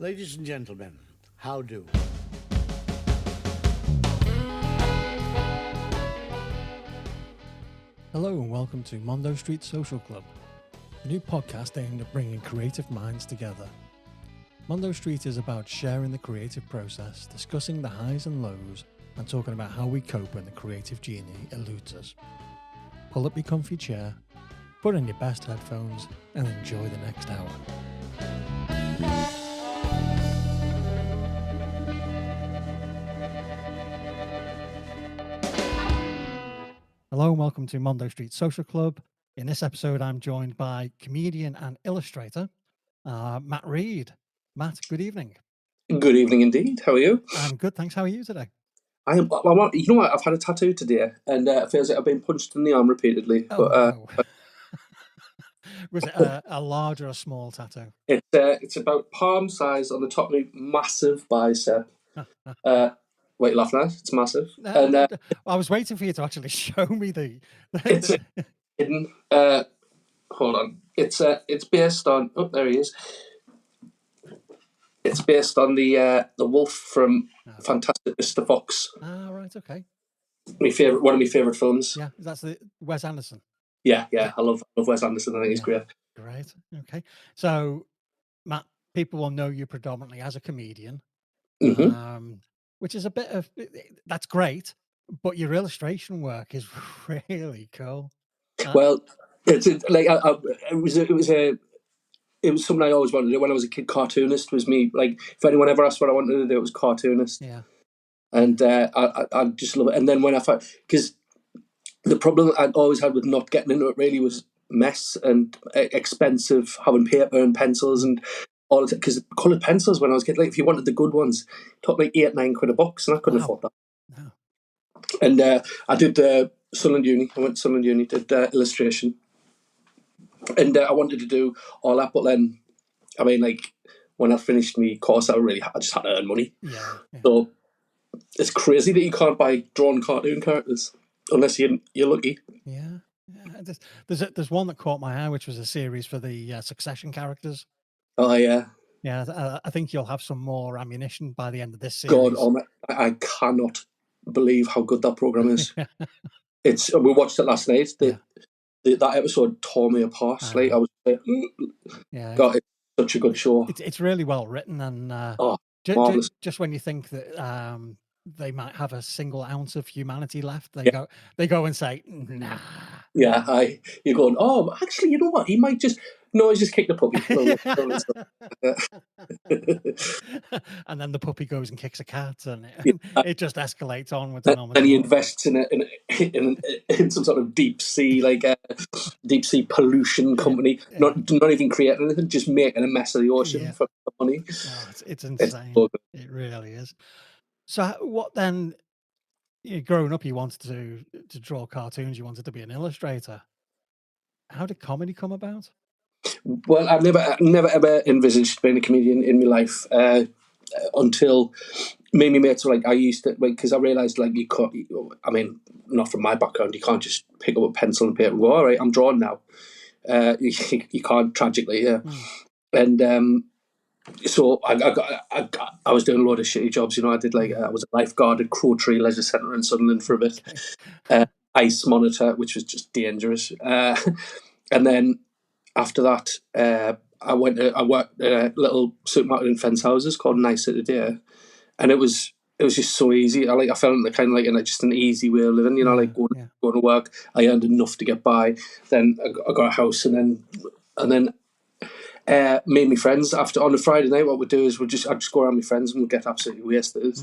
Ladies and gentlemen, how do? Hello and welcome to Mondo Street Social Club, a new podcast aimed at bringing creative minds together. Mondo Street is about sharing the creative process, discussing the highs and lows, and talking about how we cope when the creative genie eludes us. Pull up your comfy chair, put in your best headphones, and enjoy the next hour. Hello and welcome to Mondo Street Social Club. In this episode, I'm joined by comedian and illustrator, Matt Reed. Matt, good evening. Good evening indeed. How are you? I'm good, thanks. How are you today? You know what? I've had a tattoo today, and it feels like I've been punched in the arm repeatedly. Oh, no. Was it a large or a small tattoo? It's about palm size on the top of my massive bicep. Wait, you're laughing at? It's massive. And I was waiting for you to actually show me it's hidden. Hold on. It's based on. Oh, there he is. It's based on the wolf from Fantastic Mr. Fox. Ah, right, okay. One of my favourite films. Yeah, that's the Wes Anderson. Yeah. I love Wes Anderson. I think he's great. Great. Okay. So, Matt, people will know you predominantly as a comedian, which is a bit of that's great, but your illustration work is really cool. Well, it was something I always wanted to do when I was a kid. Cartoonist was me. Like, if anyone ever asked what I wanted to do, it was cartoonist. Yeah. And I just love it. And then when I found, because the problem I'd always had with not getting into it really was mess and expensive, having paper and pencils and all of it. Because coloured pencils when I was a kid, like if you wanted the good ones, it took like £8-9 a box, and I couldn't afford that. No. And I did Sunderland Uni. I went to Sunderland Uni, did illustration. And I wanted to do all that, but then, I mean, like, when I finished my course, I just had to earn money. Yeah. So it's crazy that you can't buy drawn cartoon characters unless you're lucky. Yeah. There's one that caught my eye, which was a series for the Succession characters. Oh, yeah. Yeah, I think you'll have some more ammunition by the end of this series. God, I cannot believe how good that program is. We watched it last night. That episode tore me apart. I was like, God, it's such a good show. It's really well written, and just when you think that they might have a single ounce of humanity left, they go and say, nah. Yeah, you're going, oh, actually, you know what? He might just he's just kicked the puppy. And then the puppy goes and kicks a cat, and it just escalates onwards and onwards. And he invests in some sort of deep sea pollution company, not even creating anything, just making a mess of the ocean for money. Oh, it's insane. It really is. So what then? Growing up, you wanted to draw cartoons. You wanted to be an illustrator. How did comedy come about? Well, I've never ever envisaged being a comedian in my life until me and my mates were like, I used to, because I realised, like, you can't, I mean, not from my background, you can't just pick up a pencil and paper and go, all right, I'm drawing now. You can't, tragically, yeah. And so I was doing a lot of shitty jobs, I did, like, I was a lifeguard at Crow Tree Leisure Centre in Sunderland for a bit, ice monitor, which was just dangerous, and then after that, I worked at a little supermarket in Fence Houses called Nice City Day, and it was just so easy. I felt like kind of like in just an easy way of living, like going to work. I earned enough to get by. Then I got a house, and then me and my friends, after on a Friday night, what we'd do is I'd just go around with my friends and we'd get absolutely wasted.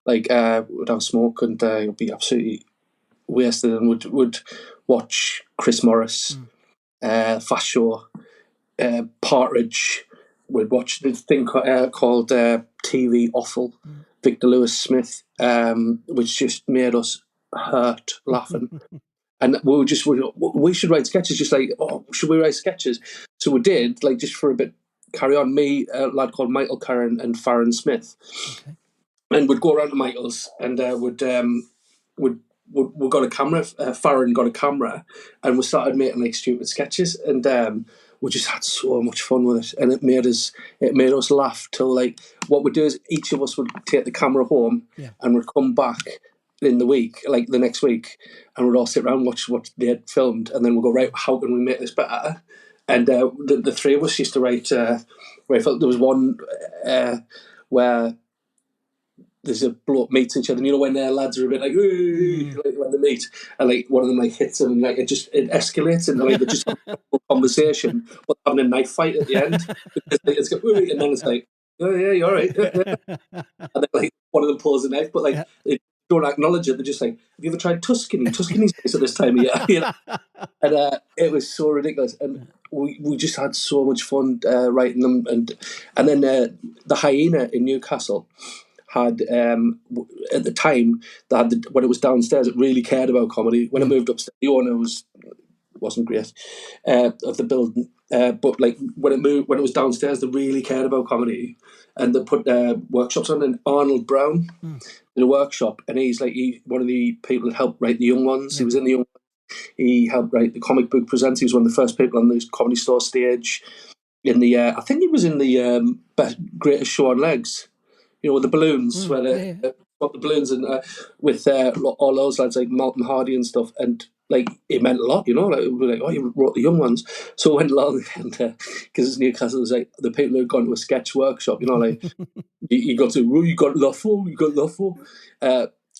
Like we'd have a smoke and it'd be absolutely wasted, and would watch Chris Morris, Fast Show, Partridge. We'd watch this thing called TV Offal, Victor Lewis Smith, which just made us hurt laughing. And we should write sketches, just like, should we write sketches? So we did, like, just for a bit, carry on. Me, a lad called Michael Curran and Farron Smith. Okay. And we'd go around to Michael's and we got a camera. Farron got a camera, and we started making like stupid sketches. And we just had so much fun with it, and it made us laugh till like what we'd do is each of us would take the camera home and would come back in the week, like the next week, and we'd all sit around and watch what they had filmed, and then we'll go, right, how can we make this better? And the three of us used to write. There was one where there's a bloke meets each other, and when their lads are a bit like, like when they meet, and like one of them like hits him, and like it escalates into like they just have a conversation, but having a knife fight at the end. Because like, it's and then it's like, oh yeah, you're all right. And then like one of them pulls a knife, but like they don't acknowledge it. They're just like, have you ever tried Tuscany? Tuscany's nice at this time of year. You know? And it was so ridiculous, and we just had so much fun writing them, and then the Hyena in Newcastle had at the time they had when it was downstairs, it really cared about comedy. When it moved upstairs, the owner wasn't great of the building, but like when it was downstairs, they really cared about comedy, and they put workshops on. And Arnold Brown in a workshop, and he's one of the people that helped write the Young Ones. He was in the Young Ones. He helped write the comic book presents. He was one of the first people on the Comedy Store stage. In the I think he was in the Greatest Show on Legs. With the balloons, where they got the balloons, and with all those lads like Malcolm Hardy and stuff, and like it meant a lot, like we were like, oh, you wrote the Young Ones. So I went along, and because it's Newcastle, it was like the people who had gone to a sketch workshop, like you got Luffo.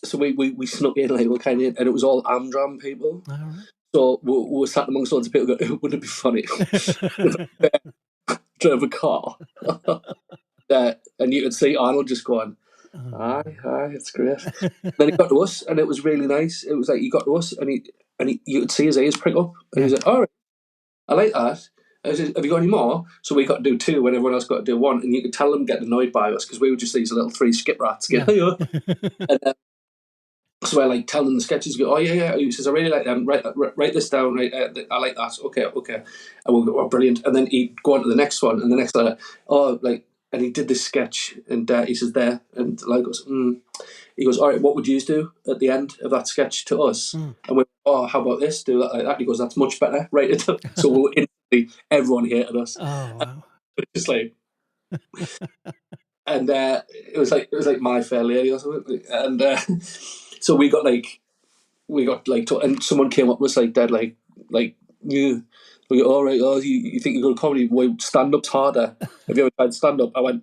So we snuck in, like, we kind of, and it was all Amdram people. All right. So we were sat amongst loads of people going, wouldn't it be funny if I drove a car? And you could see Arnold just going, aye, it's great. Then he got to us, and it was really nice. It was like he got to us, and you could see his ears prick up, and he was like, all right, I like that. I said, have you got any more? So we got to do two when everyone else got to do one, and you could tell them getting annoyed by us because we were just these little three skip rats. And so I like tell them the sketches. Go, oh yeah. He says, I really like them. Write this down. Right, I like that. Okay. And we'll go, oh, brilliant. And then he'd go on to the next one, and the next letter. Oh, like, and he did this sketch, and he says there, and like goes, He goes, all right, what would you do at the end of that sketch to us? And we went, oh, how about this? Do that like that. He goes, that's much better. Write it up. So we instantly, everyone hated us. Oh wow! Just like. And it was like My Fair Lady or something, and so we got and someone came up with us like dead like you. We go, all right, you think you're good at comedy? Well, stand up's harder. Have you ever tried stand up? I went,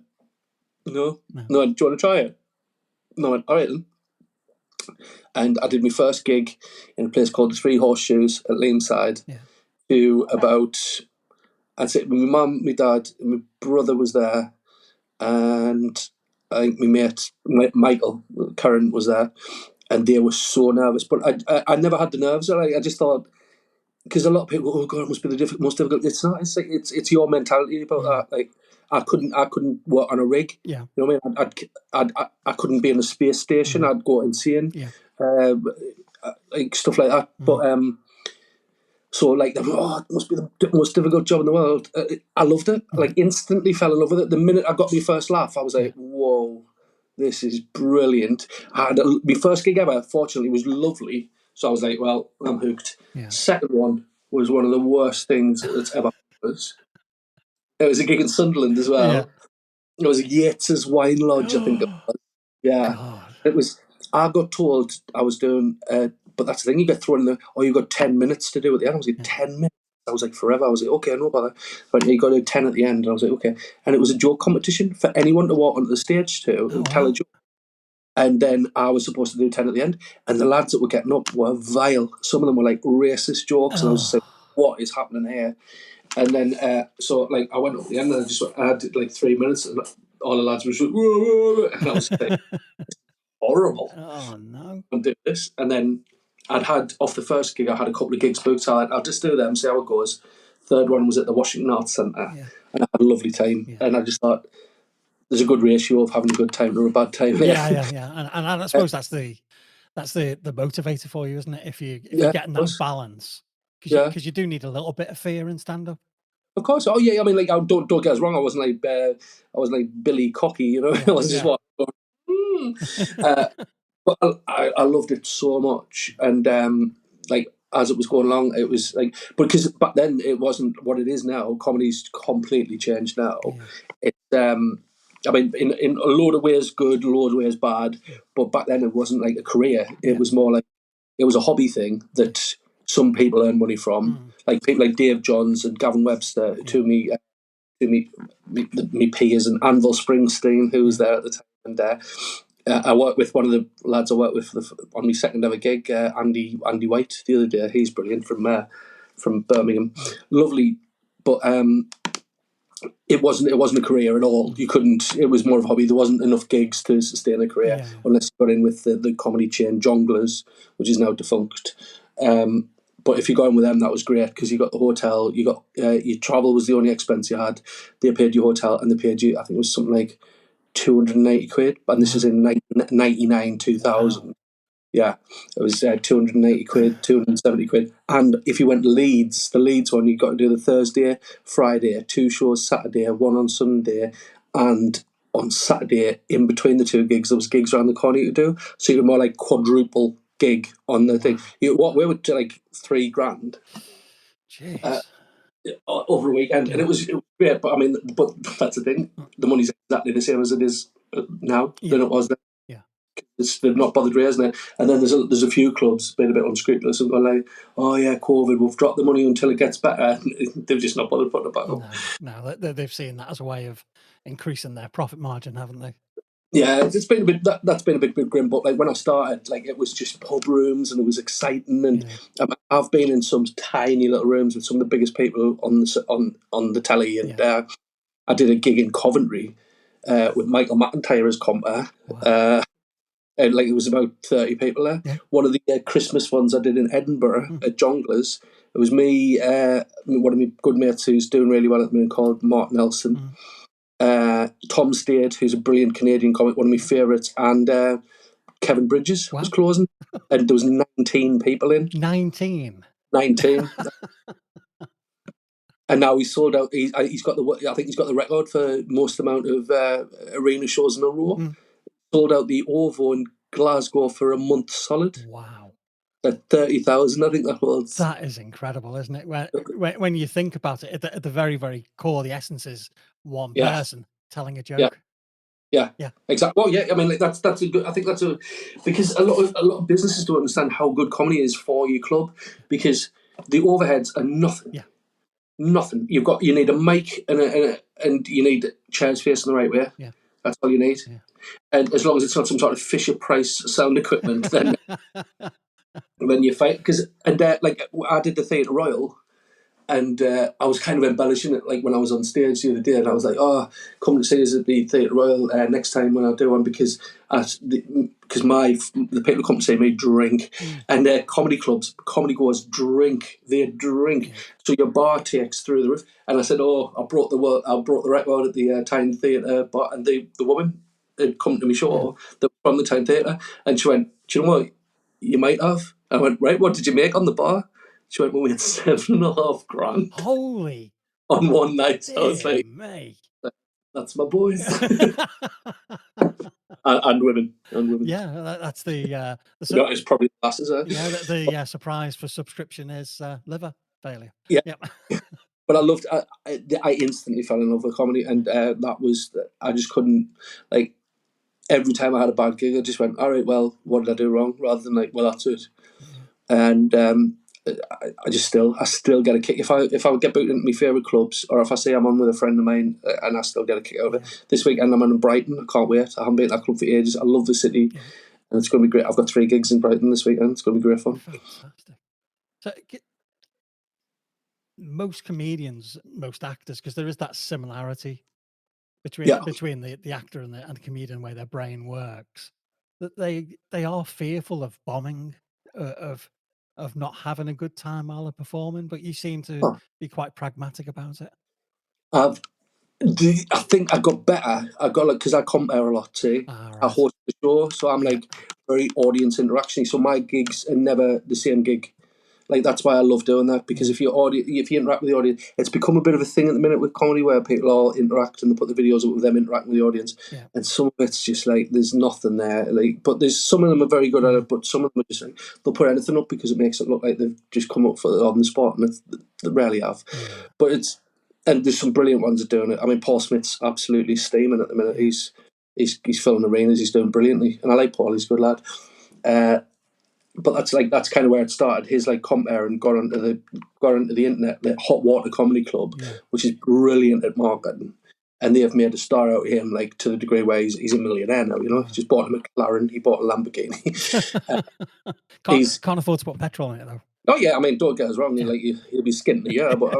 no. Do you want to try it? No, I went, all right then. And I did my first gig in a place called the Three Horseshoes at Leamside. To about, I'd say my mum, my dad, my brother was there, and I think my mate Michael Curran was there, and they were so nervous. But I never had the nerves. I just thought, because a lot of people, oh god, it must be the most difficult. It's not. It's like it's your mentality about that. Like I couldn't work on a rig. Yeah. You know what I mean? I couldn't be in a space station. I'd go insane. Yeah. Like stuff like that. But so like, it must be the most difficult job in the world. I loved it. Like instantly fell in love with it. The minute I got my first laugh, I was like, whoa, this is brilliant. I had my first gig ever. Fortunately, was lovely. So I was like, well, I'm hooked. Yeah. Second one was one of the worst things that's ever happened. It was a gig in Sunderland as well. Yeah. It was Yates's Wine Lodge, I think it was. Yeah. God. It was. I got told I was doing, but that's the thing, you get thrown in you got 10 minutes to do at the end. I was like, 10 minutes? I was like, forever. I was like, okay, I know about that. But you got to do 10 at the end. And I was like, okay. And it was a joke competition for anyone to walk onto the stage to and tell a joke. And then I was supposed to do 10 at the end. And the lads that were getting up were vile. Some of them were like racist jokes. And I was just like, what is happening here? And then, so like, I went up at the end and I had like 3 minutes and all the lads were just like, whoa. And I was like, horrible. Oh, no. And do this. And then I'd had, off the first gig, I had a couple of gigs booked. So I'll just do them, see how it goes. Third one was at the Washington Arts Centre. Yeah. And I had a lovely time. Yeah. And I just thought, there's a good ratio of having a good time or a bad time. Yeah. And I suppose that's the motivator for you, isn't it? If you're getting that balance, because you do need a little bit of fear in stand up. Of course. Oh yeah. I mean, like, don't get us wrong. I wasn't like Billy Cocky, you know. I was just but I loved it so much, and like as it was going along, it was like, because back then it wasn't what it is now. Comedy's completely changed now. It's I mean, in a lot of ways good, a lot of ways bad. But back then it wasn't like a career. It was more like it was a hobby thing that some people earn money from, like people like Dave Johns and Gavin Webster, me peers, and Anvil Springsteen, who was there at the time, and I worked with one of the lads I worked with on my second ever gig, Andy White, the other day. He's brilliant from Birmingham, lovely, but it wasn't a career at all. You couldn't. It was more of a hobby. There wasn't enough gigs to sustain a career unless you got in with the comedy chain Jongleurs, which is now defunct. But if you got in with them, that was great because you got the hotel, you got your travel was the only expense you had. They paid your hotel and they paid you. I think it was something like £280, and this is in 99 2000. Wow. Yeah, it was £280, £270, and if you went to Leeds, the Leeds one, you got to do the Thursday, Friday, 2 shows Saturday, 1 on Sunday, and on Saturday in between the 2 gigs there was gigs around the corner you could do, so you were more like quadruple gig on the thing. What we would do like £3,000 over a weekend, and it was great. But I mean, but that's the thing, the money's exactly the same as it is now than it was then. They've not bothered raising it, and then there's a few clubs being a bit unscrupulous and going like, "Oh yeah, COVID, we've dropped the money until it gets better." They've just not bothered putting it back up. No, they've seen that as a way of increasing their profit margin, haven't they? Yeah, it's been a bit. That's been a bit grim. But like when I started, like it was just pub rooms and it was exciting. And I've been in some tiny little rooms with some of the biggest people on the telly. And I did a gig in Coventry with Michael McIntyre as compere. Wow. And like it was about 30 people there. Yeah. One of the Christmas ones I did in Edinburgh at Jongleurs. It was me, one of my good mates who's doing really well at the moment called Mark Nelson. Tom Stade, who's a brilliant Canadian comic, one of my favourites, and Kevin Bridges was closing. And there was 19 people in. 19? 19. And now he's sold out. He's got I think he's got the record for most amount of arena shows in a row. Sold out the OVO in Glasgow for a month solid. Wow. At 30,000, I think that was. That is incredible, isn't it? When you think about it, at the very, very core, the essence is one person telling a joke. Yeah, exactly. Well, yeah, I mean, like, that's a good. I think that's because a lot of businesses don't understand how good comedy is for your club because the overheads are nothing. Yeah. Nothing. You need a mic and you need chairs facing the right way. Yeah. That's all you need. Yeah. And as long as it's not some sort of Fisher Price sound equipment, then you fight. Like I did the Theatre Royal, and I was kind of embellishing it. Like when I was on stage the other day, and I was like, "Oh, come to see us at the Theatre Royal next time when I do one," because the people who come to see me drink, and comedy clubs, comedy goers drink. They drink, so your bar takes through the roof. And I said, "Oh, I brought the record at the Tyne Theatre bar," and the woman had come to me show from the Tyne Theatre, and she went, "Do you know what? You might have." I went, "Right, what did you make on the bar?" She went, "Well, we had $7,500. Holy! On one night." So I was like, me. That's my boys. and women. Yeah, that's the it's probably the glasses. Yeah, the surprise for subscription is liver failure. Yeah. But I loved. I instantly fell in love with comedy, and that was. I just couldn't like. Every time I had a bad gig, I just went, "All right, well, what did I do wrong?" Rather than like, "Well, that's it." And I still get a kick if I get booked into my favourite clubs, or if I say I'm on with a friend of mine, and I still get a kick out of it. This weekend I'm in Brighton. I can't wait. I haven't been to that club for ages. I love the city, and it's going to be great. I've got 3 gigs in Brighton this weekend. It's going to be great fun. Fantastic. So most comedians, most actors, because there is that similarity between the actor and the comedian, way their brain works, that they are fearful of bombing, of not having a good time while they're performing, but you seem to be quite pragmatic about it. I think I got better. I got because I compare a lot. See, right. I host the show, so I'm like very audience interaction. So my gigs are never the same gig. Like, that's why I love doing that, because if you interact with the audience, it's become a bit of a thing at the minute with comedy where people all interact and they put the videos up with them interacting with the audience. Yeah. And some of it's just like there's nothing there. Like, but there's some of them are very good at it, but some of them are just like they'll put anything up because it makes it look like they've just come up for on the spot, and they rarely have. Yeah. But there's some brilliant ones at doing it. I mean, Paul Smith's absolutely steaming at the minute. He's filling arenas. He's doing brilliantly, and I like Paul. He's a good lad. But that's kind of where it started. His like compere and got onto the internet, the Hot Water Comedy Club, which is brilliant at marketing, and they have made a star out of him, like to the degree where he's a millionaire now. You know, he just bought a McLaren, he bought a Lamborghini. Can't afford to put petrol in it though. Oh yeah, I mean, don't get us wrong. He'll be skinting a year, but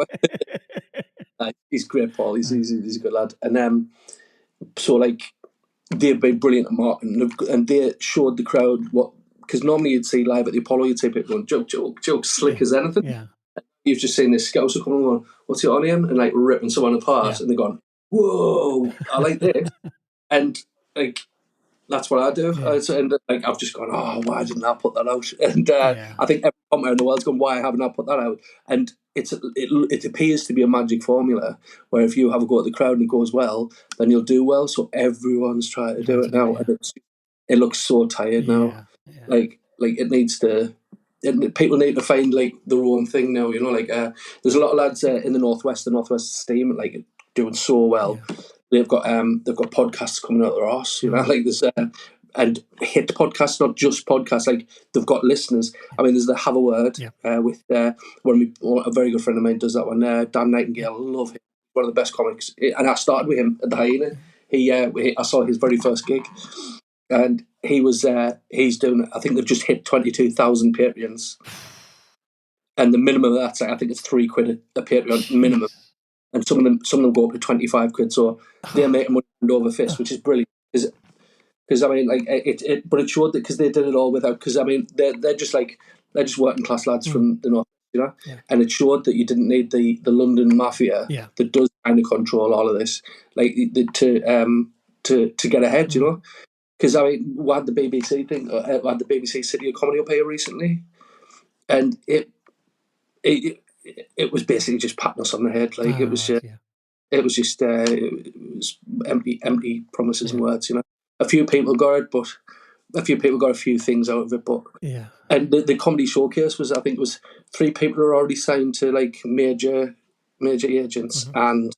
he's great, Paul. He's a good lad, and so like they've been brilliant at marketing, and they showed the crowd what. Because normally you'd see live at the Apollo, you'd see people going, joke, slick as anything. Yeah. You've just seen this scouser coming and going, what's he on him? And like ripping someone apart, and they're going, whoa, I like this. And like, that's what I do. And like, I've just gone, oh, why didn't I put that out? And I think every commentator in the world's gone, why haven't I put that out? And it appears to be a magic formula where if you have a go at the crowd and it goes well, then you'll do well. So everyone's trying to do it now. And it looks so tired now. Yeah. Like it needs to. People need to find like their own thing now. You know, like there's a lot of lads in the Northwest Steam, like doing so well. Yeah. They've got podcasts coming out of their arse. You know, like there's and hit podcasts, not just podcasts. Like they've got listeners. I mean, there's the Have a Word with a very good friend of mine does that one. Dan Nightingale, I love him. One of the best comics, and I started with him at the Hyena. I saw his very first gig. And he's doing, I think they've just hit 22,000 Patreons. And the minimum of that, I think it's £3 a Patreon minimum. And some of them go up to 25 quid. So they're making money hand over fist, which is brilliant. Because I mean, like but it showed that because they did it all without, because I mean, they're just working class lads from the north, you know. Yeah. And it showed that you didn't need the London mafia that does kind of control all of this, like to get ahead, you know. Because I mean, we had the BBC thing, we had the BBC City of Comedy up here recently, and it was basically just patting us on the head, like it was just empty promises and words, you know. A few people got it, but a few people got a few things out of it, but and the comedy showcase was, I think, it was 3 people who are already signed to like major agents, and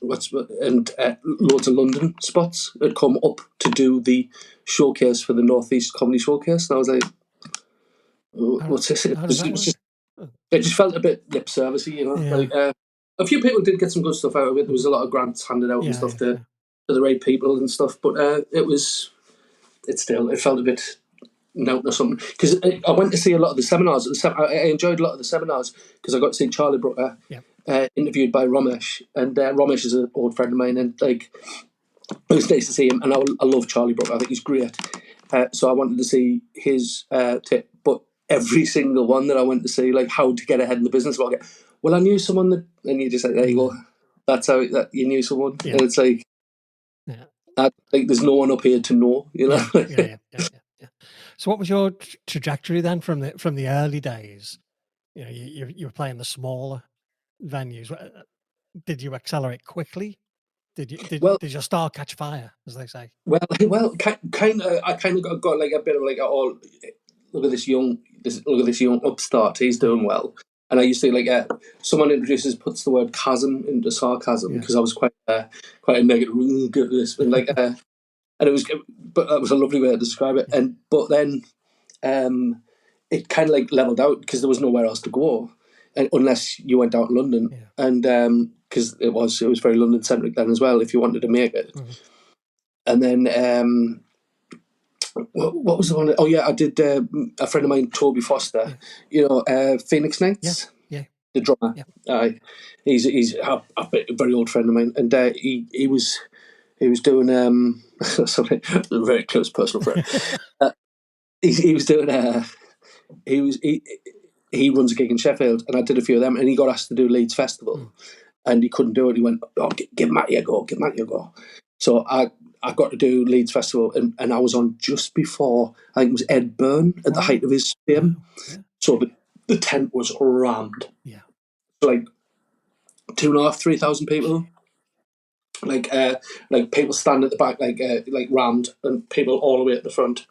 loads of London spots had come up to do the showcase for the Northeast Comedy Showcase, and I was like, what's this? It just felt a bit lip servicey, you know. Like a few people did get some good stuff out of it. There was a lot of grants handed out and stuff to the right people and stuff, but it felt a bit note or something, because I went to see a lot of the seminars. I enjoyed a lot of the seminars because I got to see Charlie Brooker interviewed by Ramesh, and Ramesh is an old friend of mine, and like it was nice to see him. And I love Charlie Brooker. I think he's great. So I wanted to see his tip, but every single one that I went to see, like how to get ahead in the business market. Well, I knew someone that, and you just like, there you go. That's how you knew someone, and it's like. Like there's no one up here to know, you know. Yeah. So, what was your trajectory then from the early days? You know, you were playing the smaller venues. Did you accelerate quickly? Did your star catch fire, as they say? Well, kind of. I kind of got like a bit of like, oh, look at this young upstart. He's doing well. And I used to like someone puts the word chasm into sarcasm, because I was quite a negative. Get this, and like, and it was, but that was a lovely way to describe it. And but then, it kind of like leveled out because there was nowhere else to go, and unless you went out in London, and because it was very London centric then as well. If you wanted to make it, and then. What was the one? Oh yeah, I did. A friend of mine, Toby Foster, you know, Phoenix Nights, the drummer. He's a very old friend of mine, and he was doing sorry, a very close personal friend. He was doing he runs a gig in Sheffield, and I did a few of them, and he got asked to do Leeds Festival, and he couldn't do it. He went, "Oh, give Matty a go, give Matty a go." So I got to do Leeds Festival, and I was on just before, I think it was Ed Byrne at the height of his fame. Wow. Yeah. So the tent was rammed. Yeah. Like 2,500, 3,000 people. Like people stand at the back, like rammed, and people all the way at the front.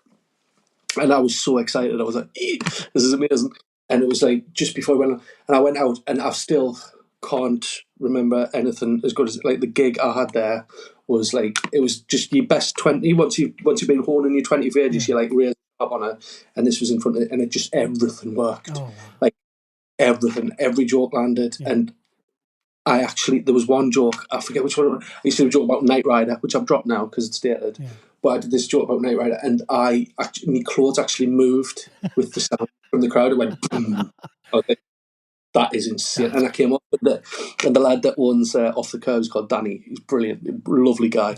And I was so excited. I was like, "This is amazing!" And it was like just before I went, and I went out, and I still can't remember anything as good as like the gig I had there was like it was just your best 20. Once you've been honing your 20 for ages, you're like really up on it. And this was in front of it, and it just everything worked. Oh, wow. Like everything, every joke landed, and there was one joke, I forget which one. I used to do a joke about Knight Rider, which I've dropped now because it's dated. Yeah. But I did this joke about Knight Rider, and my clothes actually moved with the sound from the crowd. It went, boom. I was like, that is insane. And I came up with the lad that owns Off the Curves called Danny. He's brilliant, lovely guy.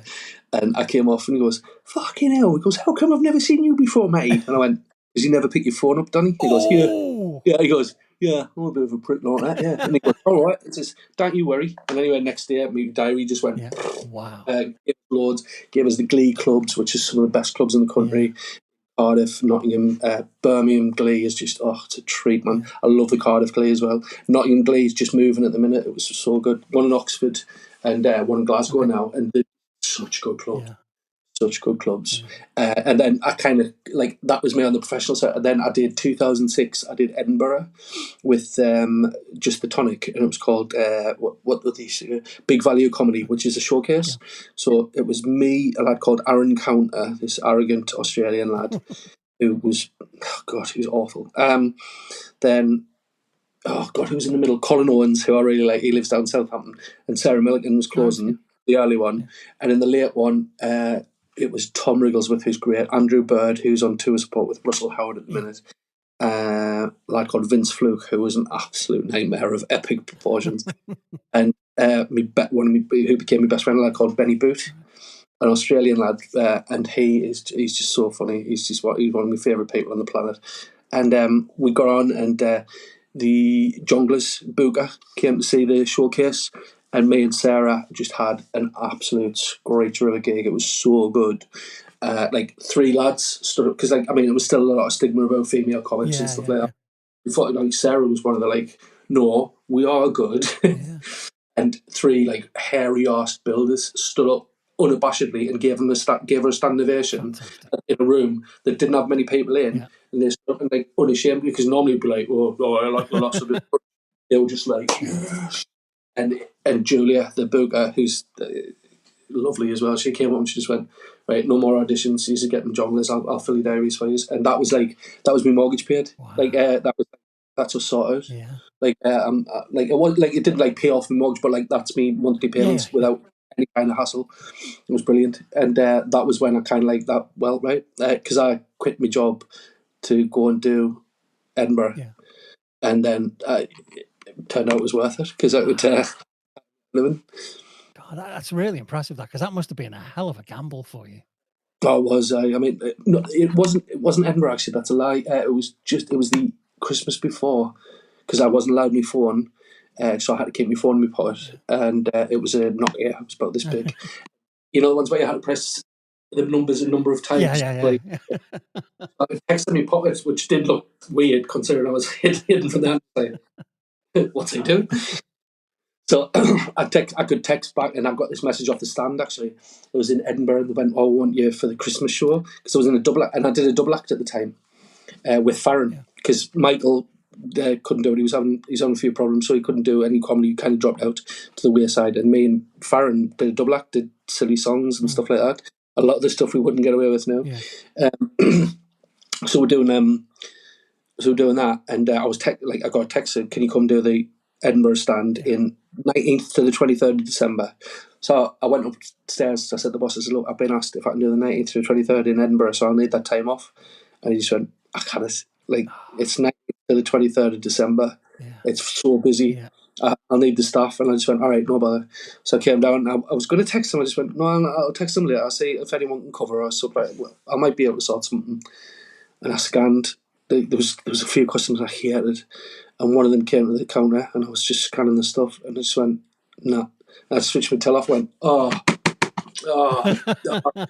And I came off, and he goes, "Fucking hell." He goes, "How come I've never seen you before, mate?" And I went, "Because you never pick your phone up, Danny?" He goes, Yeah. He goes, "Yeah, I'm a bit of a prick like that, yeah." And he goes, "All right." It says, "Don't you worry." And anyway, next day, my diary just went, Wow. gave us loads, gave us the Glee clubs, which is some of the best clubs in the country. Cardiff, Nottingham, Birmingham Glee is just, it's a treat, man. I love the Cardiff Glee as well. Nottingham Glee is just moving at the minute. It was so good. One in Oxford and one in Glasgow now, and they're such good clubs. Such good clubs. And then I kind of, like, that was me on the professional side. And then I did 2006, I did Edinburgh with just the Tonic, and it was called, what were these? Big Value Comedy, which is a showcase. So it was me, a lad called Aaron Counter, this arrogant Australian lad, who was, he was awful. Then, who was in the middle? Colin Owens, who I really like, he lives down Southampton, and Sarah Milligan was closing, the early one. And in the late one, it was Tom Wrigglesworth, who's great, Andrew Bird, who's on tour support with Russell Howard at the minute, a lad called Vince Fluke, who was an absolute nightmare of epic proportions, and who became my best friend, a lad called Benny Boot, an Australian lad, and he's just so funny. He's one of my favourite people on the planet. And we got on, and the Jongleurs Booker came to see the showcase, and me and Sarah just had an absolute screecher of a gig. It was so good. Like 3 lads stood up, because it was still a lot of stigma about female comics and stuff like that. We thought like Sarah was one of the like, no, we are good. And 3 like hairy arsed builders stood up unabashedly and gave her a standing ovation in a room that didn't have many people in, and they stood up and like unashamed, because normally it'd be like, oh, I like the loss of it. They were just like, yes. And Julia, the booker, who's lovely as well, she came up and she just went, "Right, no more auditions. You're getting Jongleurs. I'll fill your diaries for you." And that was my mortgage paid. Wow. That's us sorted. Like it was like, it didn't like pay off the mortgage, but like that's me monthly payments without any kind of hassle. It was brilliant. And that was when I kind of like that. Well, right, because I quit my job to go and do Edinburgh, and then it turned out it was worth it, because I would living. God, that's really impressive, because that must have been a hell of a gamble for you. Oh, it was. It wasn't Edinburgh, actually. That's a lie. It was the Christmas before, because I wasn't allowed my phone, so I had to keep my phone in my pocket, and it was a Nokia. It was about this big. You know, the ones where you had to press the numbers a number of times. Like, I texted in my pockets, which did look weird considering I was hidden from the outside. What's he doing? So I could text back, and I got this message off the stand, actually. It was in Edinburgh, and they went, "Oh, I want you for the Christmas show," because I was in a double act, and I did a double act at the time with Farron, because Michael couldn't do it. He's having a few problems, so he couldn't do any comedy. He kind of dropped out to the wayside, and me and Farron did a double act, did silly songs and stuff like that. A lot of the stuff we wouldn't get away with now. So we're doing that, and I got a text said, "Can you come do the Edinburgh stand in 19th to the 23rd of December?" So I went upstairs. I said to the boss, "Look, I've been asked if I can do the 19th to the 23rd in Edinburgh, so I'll need that time off." And he just went, "I can't. Like, it's 19th to the 23rd of December. It's so busy. I'll need the staff." And I just went, "All right, no bother." So I came down. And I was going to text him. I just went, "No, I'll text him later. I'll see if anyone can cover or something. Well, I might be able to sort something." And I scanned. There was a few customers I hated, and one of them came to the counter, and I was just scanning the stuff, and I just went, "Nah." And I switched my till off, went, "Oh, Oh, I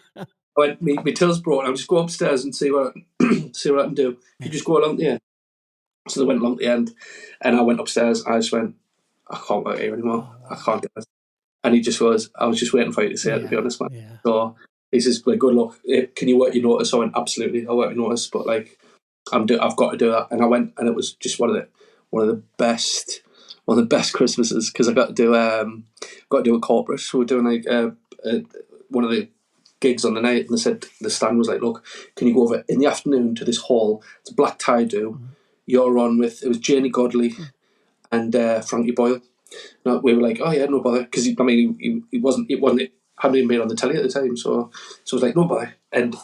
went, my till's broken. I'll just go upstairs and see what see what I can do. You just go along there. So they went along the end, and I went upstairs. I just went, I can't work here anymore. Oh, wow. I can't get this. And he just was, I was just waiting for you to say it, to be honest, man. Yeah. So he says, like, good luck. Can you work your notice? I went, absolutely, I'll work your notice, but like, I've got to do that. And I went, and it was just one of the best Christmases, because I got to do a corporate. So we're doing like one of the gigs on the night, and they said, the stand was like, look, can you go over in the afternoon to this hall? It's a black tie do. You're on with, it was Janie Godley and Frankie Boyle. No, we were like, oh yeah, no bother, because I mean, it hadn't even been on the telly at the time, so it was like, no bother. And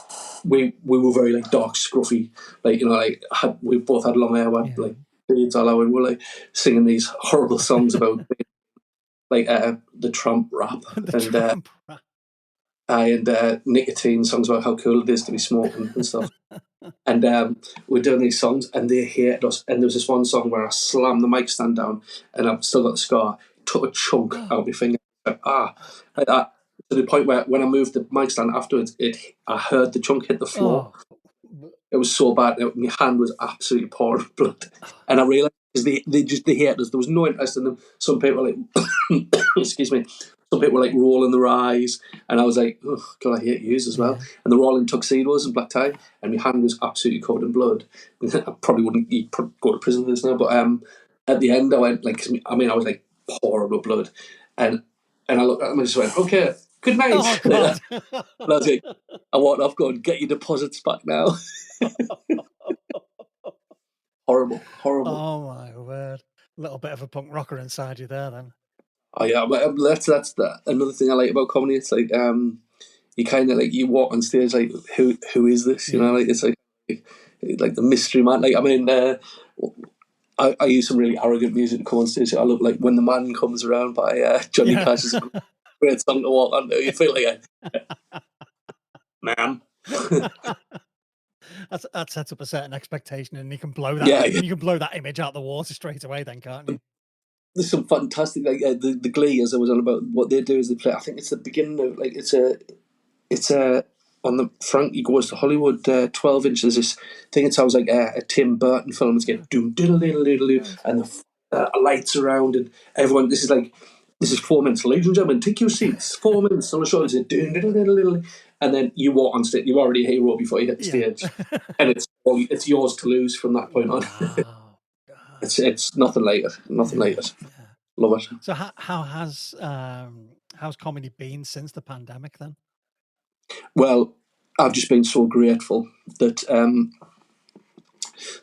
we were very like dark, scruffy, like, you know, like we both had long hair, like beards all out, and we were like singing these horrible songs about like the Tramp rap and nicotine songs about how cool it is to be smoking and stuff. And we're doing these songs, and they hated us. And there was this one song where I slammed the mic stand down, and I've still got the scar. Took a chunk out of my finger, like that, to the point where when I moved the mic stand afterwards, I heard the chunk hit the floor. It was so bad. My hand was absolutely pouring blood, and I realised because they hated us. There was no interest in them. Some people were like, excuse me. Some people were like rolling their eyes, and I was like, oh God, I hate yous as well. And they were all in tuxedos and black tie, and my hand was absolutely covered in blood. I probably wouldn't go to prison for this now, but at the end I went like, I mean, I was like pouring with blood, and I looked at them and just went, okay, good night. Oh, God. And I was like, I walked off going, get your deposits back now. Horrible. Oh my word! A little bit of a punk rocker inside you there, then. Oh yeah, but that's another thing I like about comedy. It's like you kind of like, you walk on stage like, who is this? You know, like it's like the mystery man. Like, I mean, I use some really arrogant music to come on stage. I look like When the Man Comes Around by Johnny Cash. Is a great song to walk on. You feel like man. That sets up a certain expectation, and you can blow that. You can blow that image out the water straight away, then, can't you? There's some fantastic, like the Glee, as I was on about. What they do is they play, I think it's the beginning of, like, it's a on the Frankie Goes to Hollywood 12 inches. This thing, it sounds like a Tim Burton film. It's getting doom diddle diddle diddle diddle, and the lights around, and everyone. This is 4 minutes, ladies and gentlemen, take your seats. 4 minutes on the show. It's doom diddle diddle diddle, and then you walk on stage. You're already a hero before you hit the stage, and it's yours to lose from that point on. It's nothing like it. Nothing like it. Love it. So how's comedy been since the pandemic then? Well, I've just been so grateful that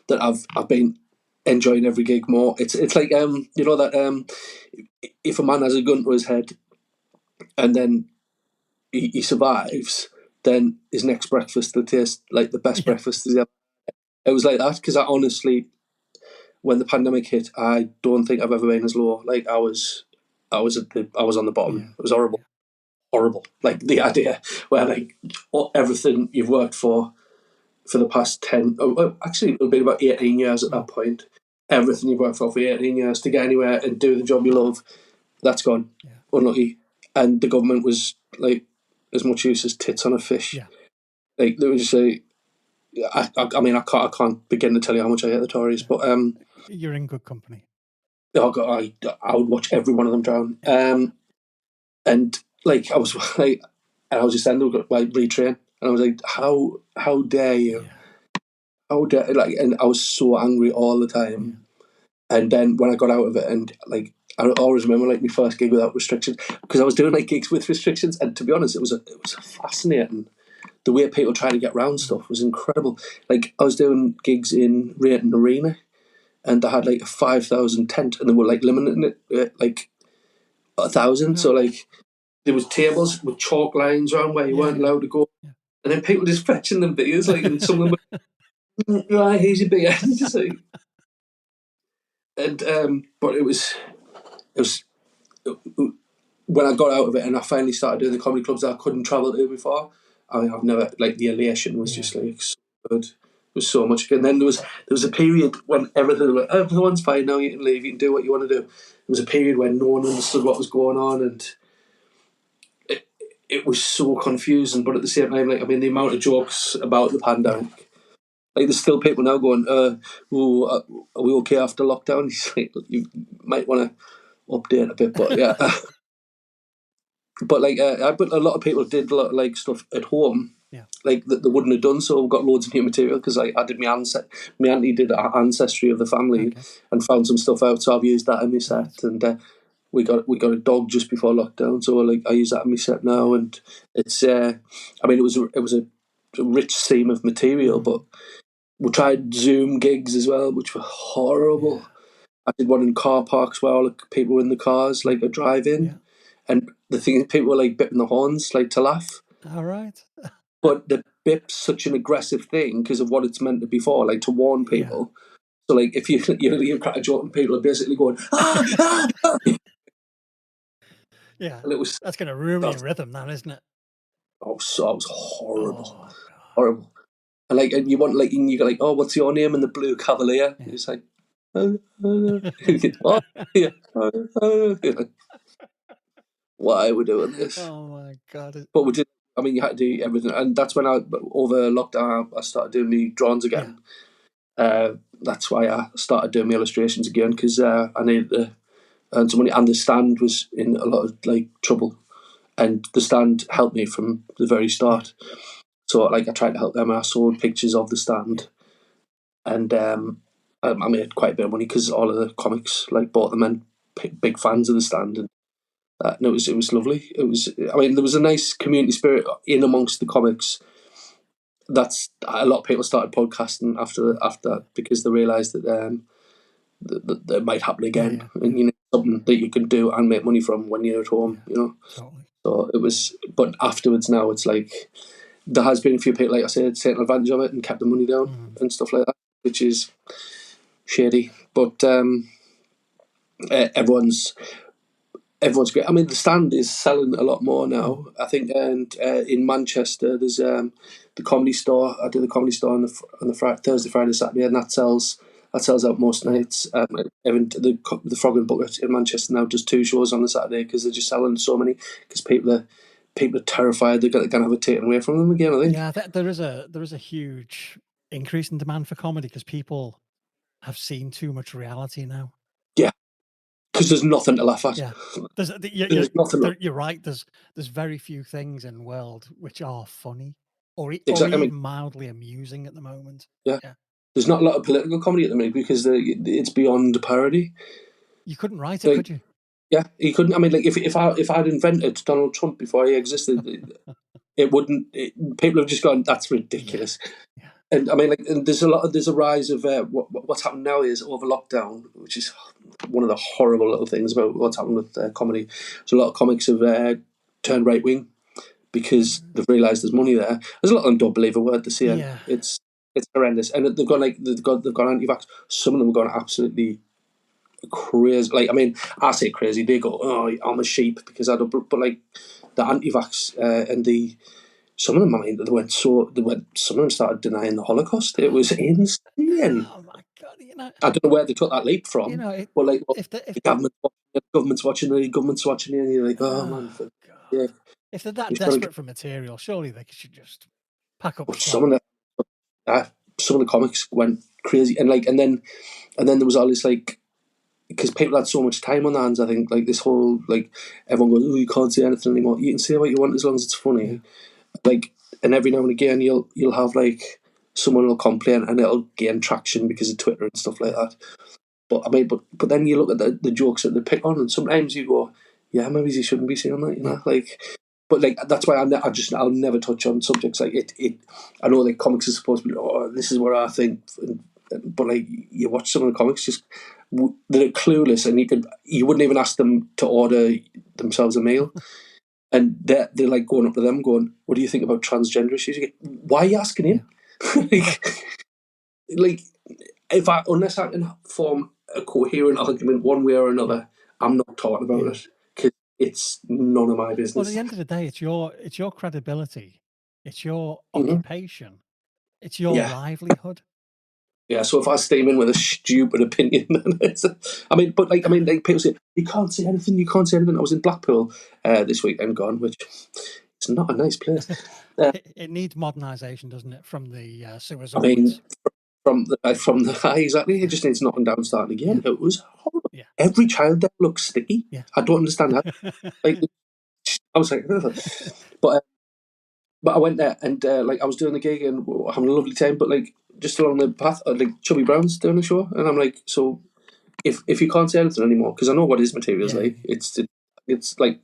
that I've been enjoying every gig more. It's like you know that if a man has a gun to his head and then he survives, then his next breakfast will taste like the best breakfast he's ever. It was like that, because I honestly, when the pandemic hit, I don't think I've ever been as low. Like I was on the bottom. It was horrible. Like the idea where like everything you've worked for the past 10, actually it'll be about 18 years at that point. Everything you've worked for 18 years to get anywhere and do the job you love, that's gone. Unlucky. And the government was like as much use as tits on a fish. Like there was I mean, I can't begin to tell you how much I hate the Tories, but you're in good company. Oh God, I would watch every one of them drown. And like I was like, and I was just ending up like retrain, and I was like, how dare you? How dare, like, and I was so angry all the time. And then when I got out of it, and like I always remember like my first gig without restrictions, because I was doing like gigs with restrictions, and to be honest, it was fascinating. The way people try to get around stuff was incredible. Like I was doing gigs in Rayton Arena, and they had like a 5,000 tent, and they were like limiting it at like 1,000. So like there was tables with chalk lines around where you weren't allowed to go, and then people just fetching them beers, like, and some of them were, right, here's your beer, just like, and but it was when I got out of it and I finally started doing the comedy clubs that I couldn't travel to before. I mean, I've never, like, the elation was just like so good. It was so much good. And then there was a period when everyone's fine now, you can leave, you can do what you want to do. There was a period when no one understood what was going on, and it was so confusing, but at the same time, like, I mean, the amount of jokes about the pandemic, like, there's still people now going, are we okay after lockdown? He's like, you might want to update a bit, but yeah. But like, but a lot of people did a lot of, like, stuff at home, Yeah. like that they wouldn't have done. So I've got loads of new material because I did my auntie did ancestry of the family and found some stuff out. So I've used that in my set, and we got a dog just before lockdown. So like I use that in my set now, and it's I mean, it was a rich seam of material, but we tried Zoom gigs as well, which were horrible. I did one in car parks where all the people were in the cars, like a drive-in, and the thing is, people were like bipping the horns, like to laugh. All right. But the bip's such an aggressive thing because of what it's meant to be for, like to warn people. So like if you crack a joke and people are basically going ah, ah. Yeah, And it was that's going to ruin your rhythm, now, isn't it? oh, so it was horrible, Oh, God. horrible. And like, and you want like, and you go like, oh, what's your name? And the Blue Cavalier. Yeah. It's like, what? Yeah. Why are we doing this? Oh my God. But we did. I mean, you had to do everything, and that's when over lockdown I started doing my drawings again. That's why I started doing my illustrations again because I needed to earn some money, and the stand was in a lot of like trouble, and the stand helped me from the very start. So like I tried to help them. I sold pictures of the stand, and I made quite a bit of money because all of the comics like bought them and big fans of the stand, and it was lovely. It was, I mean, there was a nice community spirit in amongst the comics. That's a lot of people started podcasting after that because they realised that that it might happen again, and you know, something that you can do and make money from when you're at home. You know, totally. So it was, but afterwards now it's like there has been a few people, like I said, taking advantage of it and kept the money down and stuff like that, which is shady. But everyone's great. I mean, the stand is selling a lot more now, I think. And in Manchester, there's the Comedy Store. I do the Comedy Store on the Thursday, Friday, Saturday, and that sells out most nights. Even the Frog and Bucket in Manchester now does 2 shows on the Saturday because they're just selling so many because people are terrified they're going to have it taken away from them again, I think. Yeah, there is a huge increase in demand for comedy because people have seen too much reality now. Yeah, because there's nothing to laugh at. Yeah, there's nothing. You're right. There's very few things in the world which are funny or Exactly. I even mean, mildly amusing at the moment. Yeah. There's not a lot of political comedy at the minute because it's beyond parody. You couldn't write it, could you? Yeah, he couldn't. I mean, like if I'd invented Donald Trump before he existed, it wouldn't. People have just gone, that's ridiculous. Yeah. And I mean, like, and there's a rise of what's happened now is over lockdown, which is one of the horrible little things about what's happened with comedy. So a lot of comics have turned right wing because they've realised there's money there. There's a lot of them don't believe a word they're saying. Yeah. It's horrendous, and they've gone anti-vax. Some of them have gone absolutely crazy. Like, I mean, I say crazy. They go, "Oh, I'm a sheep," because I don't. But like the anti-vax and some of them, I mean, some of them started denying the Holocaust. It was insane. Oh my God! You know, I don't know where they took that leap from. You know, but like, the government's watching it, and you're like, oh man, yeah. If they're that desperate for material, surely they should just pack up. Some of the comics went crazy, and then there was all this, like, because people had so much time on their hands. I think, like, this whole, like, everyone goes, oh, you can't say anything anymore. You can say what you want as long as it's funny. Like, and every now and again you'll have like someone will complain and it'll gain traction because of Twitter and stuff like that. But I mean, but then you look at the jokes that they pick on, and sometimes you go, yeah, maybe you shouldn't be saying that, you know, like. But like, that's why I'll never touch on subjects like it. I know like comics are supposed to be, oh, this is what I think, but like, you watch some of the comics, just they're clueless, and you wouldn't even ask them to order themselves a meal. And they're like going up to them going, what do you think about transgender issues? You go, why are you asking him? like, unless I can form a coherent argument one way or another, I'm not talking about it because it's none of my business. Well, at the end of the day, it's your credibility, it's your occupation, it's your livelihood. Yeah, so if I steam in with a stupid opinion, people say, you can't say anything. I was in Blackpool this weekend gone, which, It's not a nice place. Uh, It needs modernisation, doesn't it, from the sewers I mean, upwards? from the high, exactly. It just needs knocking down, starting again. It was horrible. Yeah. Every child there looks sticky. Yeah. I don't understand that. Like, I was like, but I went there and like I was doing the gig and having a lovely time. But like just along the path, like Chubby Brown's doing the show, and I'm like, so if you can't say anything anymore, because I know what his material's Yeah. like, it's like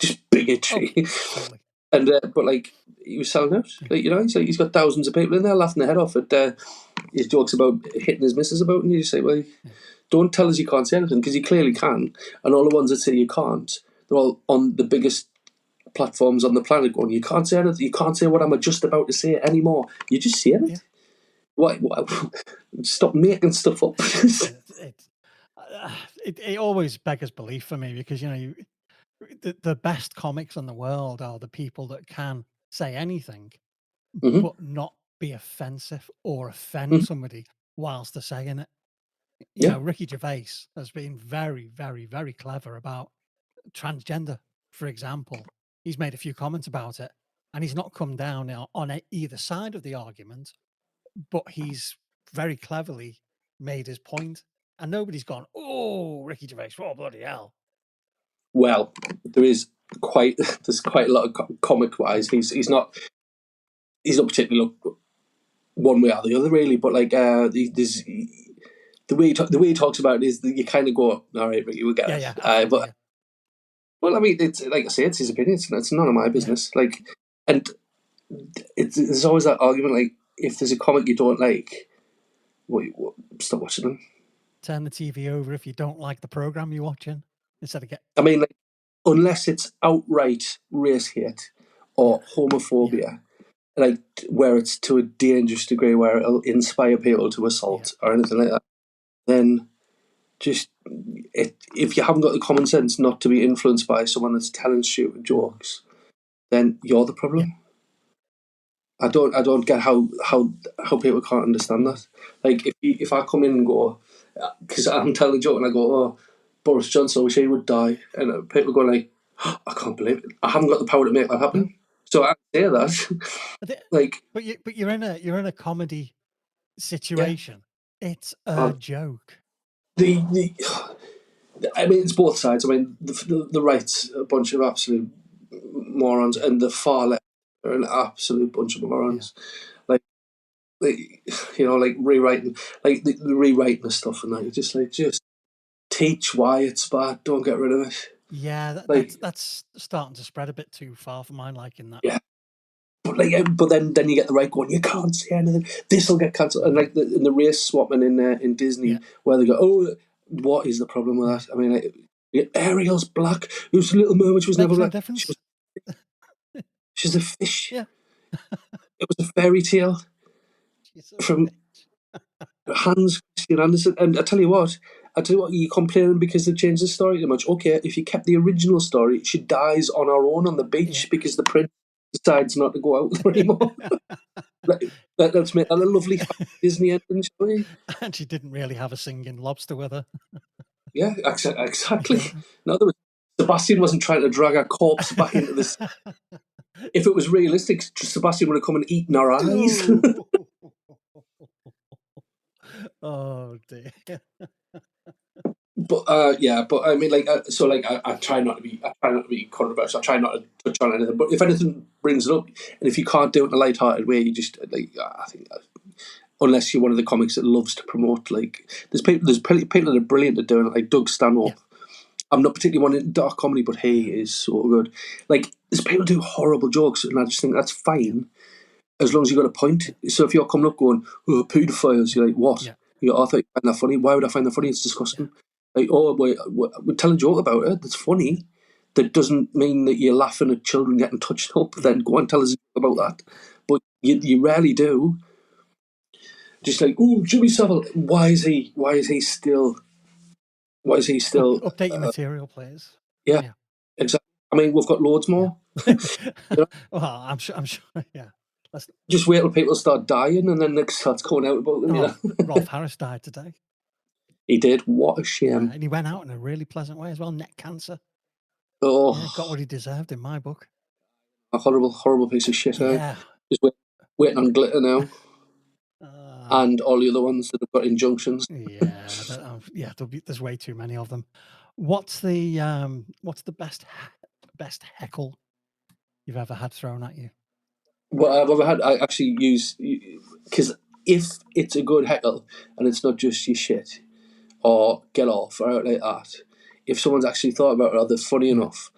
just bigotry. Totally. And but like he was selling out, like he's got thousands of people in there laughing their head off at his jokes about hitting his missus about, and you just say, well, don't tell us you can't say anything because you clearly can, and all the ones that say you can't, they're all on the biggest platforms on the planet going, you can't say anything, you can't say what I'm just about to say anymore. You're just saying it. Why? Stop making stuff up. It always beggars belief for me because the best comics in the world are the people that can say anything Mhm. but not be offensive or offend Mhm. somebody whilst they're saying it. Yeah. Ricky Gervais has been very, very, very clever about transgender, for example. He's made a few comments about it, and he's not come down on either side of the argument, but he's very cleverly made his point, and nobody's gone, "Oh, Ricky Gervais, oh bloody hell!" Well, there's quite a lot of comic wise. He's not particularly one way or the other really, but like there's the way he talks about it is that you kind of go, all right, Ricky, we get it. Yeah, absolutely, But well, I mean, it's like I say, it's his opinion. It's none of my business. Like, and there's always that argument. Like, if there's a comic you don't like, stop watching them. turn the TV over if you don't like the program you're watching instead of I mean, like, unless it's outright race hate or homophobia, like where it's to a dangerous degree where it'll inspire people to assault or anything like that, then just if you haven't got the common sense not to be influenced by someone that's telling stupid jokes, then you're the problem. I don't get how people can't understand that. Like if I come in and go, because I'm telling a joke and I go, oh, Boris Johnson, I wish he would die, and people go like, oh, I can't believe it. I haven't got the power to make that happen. So I say that. Like, but you're in a comedy situation. It's a joke. I mean, it's both sides. I mean, the right's a bunch of absolute morons, and the far left are an absolute bunch of morons. Like, like rewriting, like the rewriting the stuff and that. You just teach why it's bad. Don't get rid of it. Yeah, Like, that's starting to spread a bit too far for my liking. That. Yeah. But then you get the right going. You can't say anything. This will get cancelled. And like the race swapping in Disney, where they go, oh, what is the problem with that? I mean, like, Ariel's black. It was a Little Mermaid. She was Makes never no black. difference. She's a fish. Yeah. It was a fairy tale from Hans Christian Andersen. And I tell you what, you're complaining because they changed the story too much. Okay, if you kept the original story, she dies on her own on the beach because the prince decides not to go out with her anymore. Let's make that a lovely Disney ending, shall we? And she didn't really have a singing lobster with her. Yeah, exactly. No, Sebastian wasn't trying to drag a corpse back into this. If it was realistic, Sebastian would have come and eaten our eyes. Oh dear. But I mean, like, I try not to be controversial. I try not to touch on anything. But if anything brings it up, and if you can't do it in a light-hearted way, you just like, I think, unless you're one of the comics that loves to promote, like, there's people that are brilliant at doing it, like Doug Stanhope. I'm not particularly wanting dark comedy, but he is so good. Like, there's people who do horrible jokes, and I just think that's fine as long as you've got a point. So if you're coming up going, oh, paedophiles, you're like, what? You go, I thought you find that funny. Why would I find that funny? It's disgusting. Like, oh, we tell a joke about it that's funny. That doesn't mean that you're laughing at children getting touched up. Then go and tell us about that. But you rarely do. Just like, oh, Jimmy Savile, why is he still Update your material, please. Yeah, exactly. I mean, we've got loads more. Well, I'm sure. Yeah. Just wait till people start dying, and then it starts going out about them. Rolf Harris died today. He did. What a shame. And he went out in a really pleasant way as well. Neck cancer. Oh, got what he deserved in my book. a horrible, horrible piece of shit. Yeah. Just waiting on glitter now, Uh, and all the other ones that have got injunctions. yeah. There's way too many of them. What's the best heckle you've ever had thrown at you? What I've ever had, I actually use, because if it's a good heckle and it's not just your shit or get off or out like that, if someone's actually thought about it or they're funny Yeah. enough,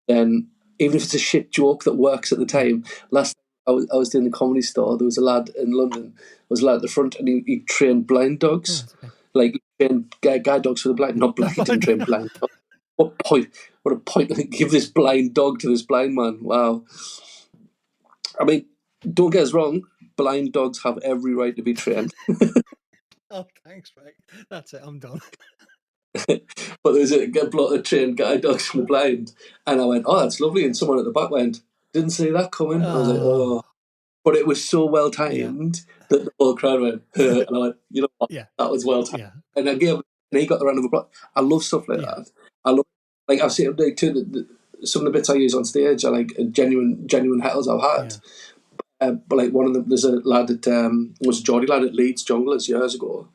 then even if it's a shit joke that works at the time, last time I was doing the Comedy Store, there was a lad in London, there was a lad at the front, and he trained blind Oh, dogs. that's okay. Like, he trained guide dogs for the blind, not blind, he didn't train blind dogs. What point? What a point! Give this blind dog to this blind man. Wow. I mean, don't get us wrong. Blind dogs have every right to be trained. Oh, thanks, mate. That's it. I'm done. But there was a bloke that trained guide dogs from the blind, and I went, "Oh, that's lovely." And someone at the back went, "Didn't see that coming." I was like, "Oh," but it was so well timed that the whole crowd went, and I went, "You know what? Yeah. That was well timed." Yeah. And I gave, and he got the round of applause. I love stuff like Yeah. that. I love, like I've seen like too. Some of the bits I use on stage are like genuine heckles I've had. Yeah. But like one of them, there's a lad that was a Geordie lad at Leeds Junglers years ago,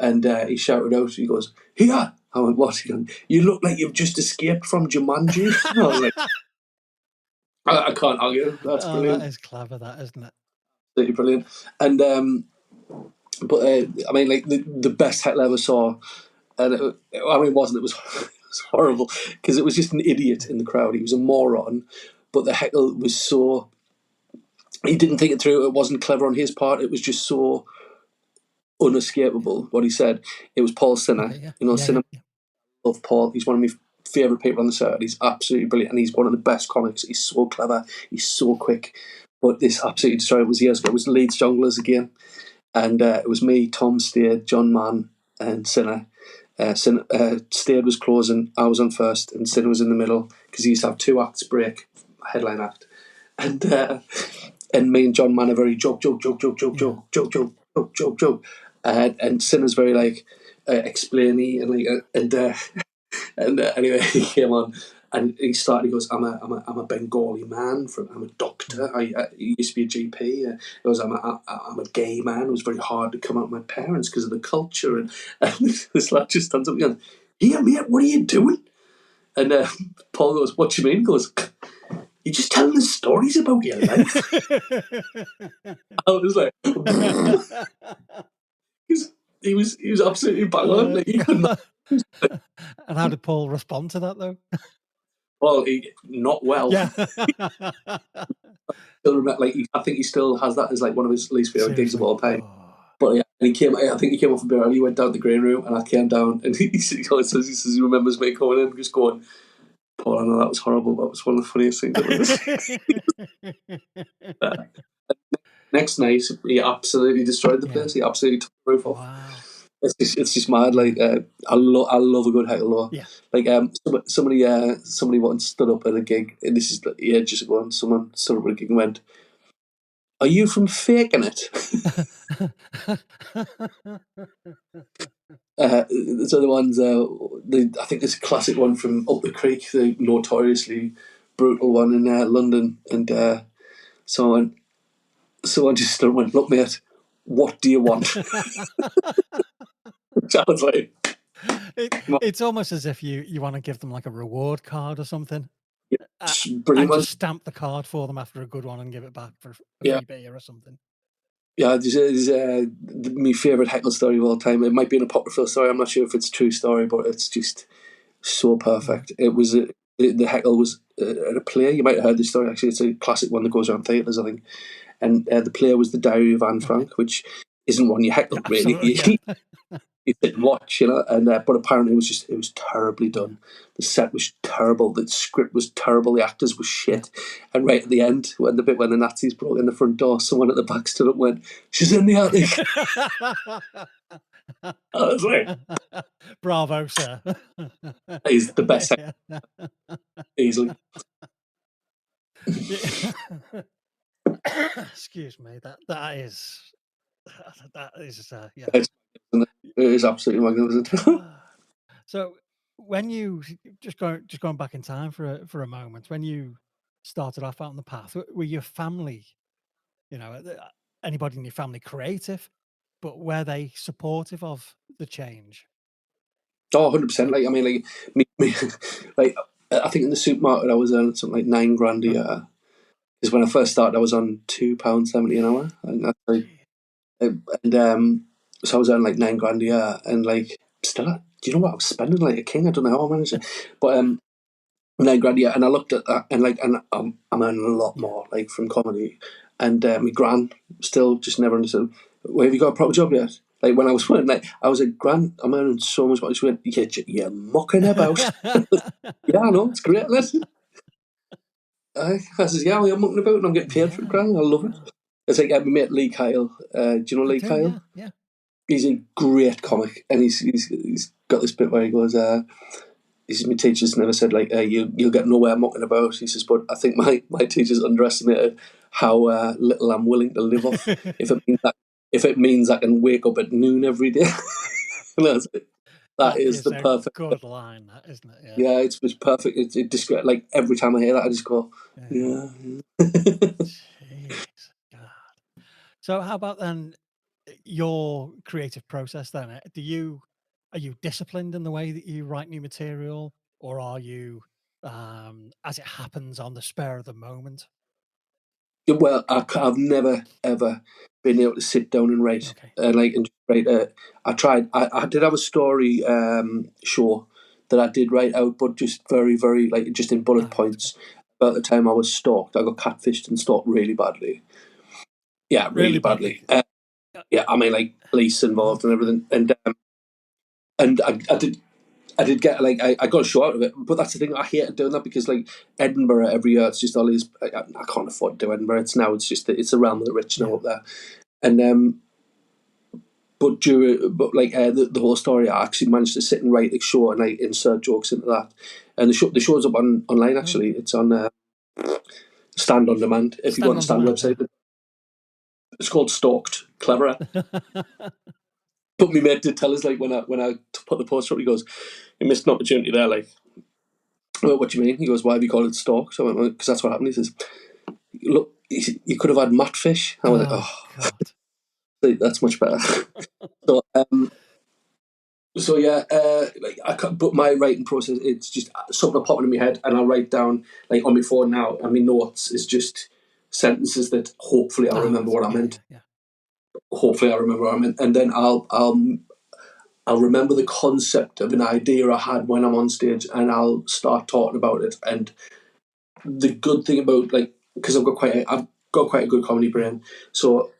and he shouted out, he goes, "Here!" I went, "What?" He goes, "You look like you've just escaped from Jumanji." I was like, I can't argue. That's Oh, that brilliant. is clever, that, isn't it? Absolutely brilliant. And but I mean, like the best heckle I ever saw, and it was it was horrible because it was just an idiot in the crowd. He was a moron, but the heckle was so. He didn't think it through. It wasn't clever on his part. It was just so unescapable what he said. It was Paul Sinner. Okay, yeah. You know, Yeah, Sinner. yeah. Love Paul. He's one of my favourite people on the circuit. He's absolutely brilliant, and he's one of the best comics. He's so clever. He's so quick. But this absolutely destroyed. It was years ago. It was Leeds Junglers again, and it was me, Tom Stade, John Mann, and Sinner. Stade was closing. I was on first, and Sinner was in the middle because he used to have two acts break, headline act, and me and John Mann are very joke, and Sinner's very like explainy and like and anyway he came on and he started. He goes, I'm a Bengali man I'm a doctor. I used to be a GP. He goes, I'm a gay man. It was very hard to come out with my parents because of the culture. And this lad just stands up and goes, "Here, mate, what are you doing?" And Paul goes, "What do you mean?" He goes, "You're just telling us stories about your life." I was like, he was absolutely bang on. Like, he couldn't. And how did Paul respond to that, though? Well, not well. Yeah. Still remember, like I think he still has that as like one of his least favorite gigs of all time. Oh. But yeah, and he came. I think he came off a bit early. He went down to the green room, and I came down, and he says he remembers me coming in, just going, "Paul, I know that was horrible. That was one of the funniest things I've ever seen." Next night, he absolutely destroyed the place. He absolutely took the roof off. Wow. It's just mad. Like I love a good heckle though. Yeah. Like somebody once stood up at a gig, and this is ages ago, and someone stood up at a gig and went, "Are you from Faking It?" So the ones, I think there's a classic one from Up the Creek, the notoriously brutal one in London, and someone just stood and went, "Look, mate, what do you want?" Which I was like, It's almost as if you want to give them like a reward card or something, brilliant and one. just stamp the card for them after a good one and give it back for a Yeah. free beer or something. Yeah, there's my favourite heckle story of all time. It might be an apocryphal story. I'm not sure if it's a true story, but it's just so perfect. It was the heckle was at a play. You might have heard this story. Actually, it's a classic one that goes around theatres, I think. And the play was The Diary of Anne Frank, which isn't one you heckle really. Yeah. You sit and watch, you know. And but apparently it was terribly done. The set was terrible. The script was terrible. The actors were shit. And right at the end, when the Nazis broke in the front door, someone at the back stood up and went, "She's in the attic." I was like, Bravo, sir. he's the best easily. Excuse me. That is yeah. It is absolutely magnificent. So when you just going back in time for a moment, when you started off out on the path, were your family, anybody in your family creative, but were they supportive of the change? Oh, 100%. Yeah. Like, I mean, like, me like, I think in the supermarket I was earning something like 9 grand a Right. year. Because when I first started, I was on £2.70 an hour. I think that's like, Gee. and so I was earning like 9 grand a year, and like, still, do you know what I was spending like a king? I don't know how I managed it, but 9 grand a year, and I looked at that, and like, and I'm earning a lot Yeah. more, like, from comedy, and my gran still just never understood. Well, have you got a proper job yet? Like, when I was working, like, I was like, Gran, I'm earning so much money. She went, you're mucking about. Yeah, I know, it's great. Listen, I says, yeah, I'm mucking about, and I'm getting paid for it, Yeah. Gran. I love it. It's like, my mate Lee Kyle. Do you know I Lee do, Kyle? yeah, yeah. He's a great comic, and he's got this bit where he goes, he says, my teachers never said, like, you'll get nowhere mucking about. He says, but I think my teachers underestimated how little I'm willing to live off if it means I can wake up at noon every day. And I was like, that That is is the a perfect. good line, that, isn't it? Yeah. Yeah, it's perfect. It describes, like, every time I hear that, I just go, Yeah. yeah. Jeez. God. So how about then your creative process then? Are you disciplined in the way that you write new material, or are you as it happens on the spur of the moment? Well, I've never ever been able to sit down and write, Okay. and just write. I tried. I did have a story show that I did write out, but just very, very, like, just in Ah, bullet right, okay. points. About the time I was stalked, I got catfished and stalked really badly. Yeah, really Really badly. badly. Yeah, I mean, like, police involved and Okay. everything, and I did get, like, I got a show out of it, but that's the thing. I hated doing that because, like, Edinburgh every year, it's just all these. I can't afford to do Edinburgh. It's just it's a realm of the rich now Yeah. up there, and but like, the whole story, I actually managed to sit and write a show, and I insert jokes into that, and the show's up online actually. Okay. It's on Stand on Demand. If you go on Stand the on Stand demand, yeah. website, it's called Stalked. Clever. But my mate did tell us, like, when I put the poster up, he goes, "You missed an opportunity there." Like, well, what do you mean? He goes, "Why have you called it Stalked?" So I went, "Because that's what happened." He says, "Look, you could have had Matfish." I was like, Oh "Oh, God. that's much better." So so yeah, like, but my writing process, it's just something popping in my head, and I'll write down, like, on my phone now, and my notes is just sentences that hopefully I'll Ah, remember right. what I Yeah, yeah, meant. yeah. Hopefully I remember what I meant, and then I'll remember the concept of an idea I had when I'm on stage, and I'll start talking about it. And the good thing about, like, because I've got quite a good comedy Yeah. brain, so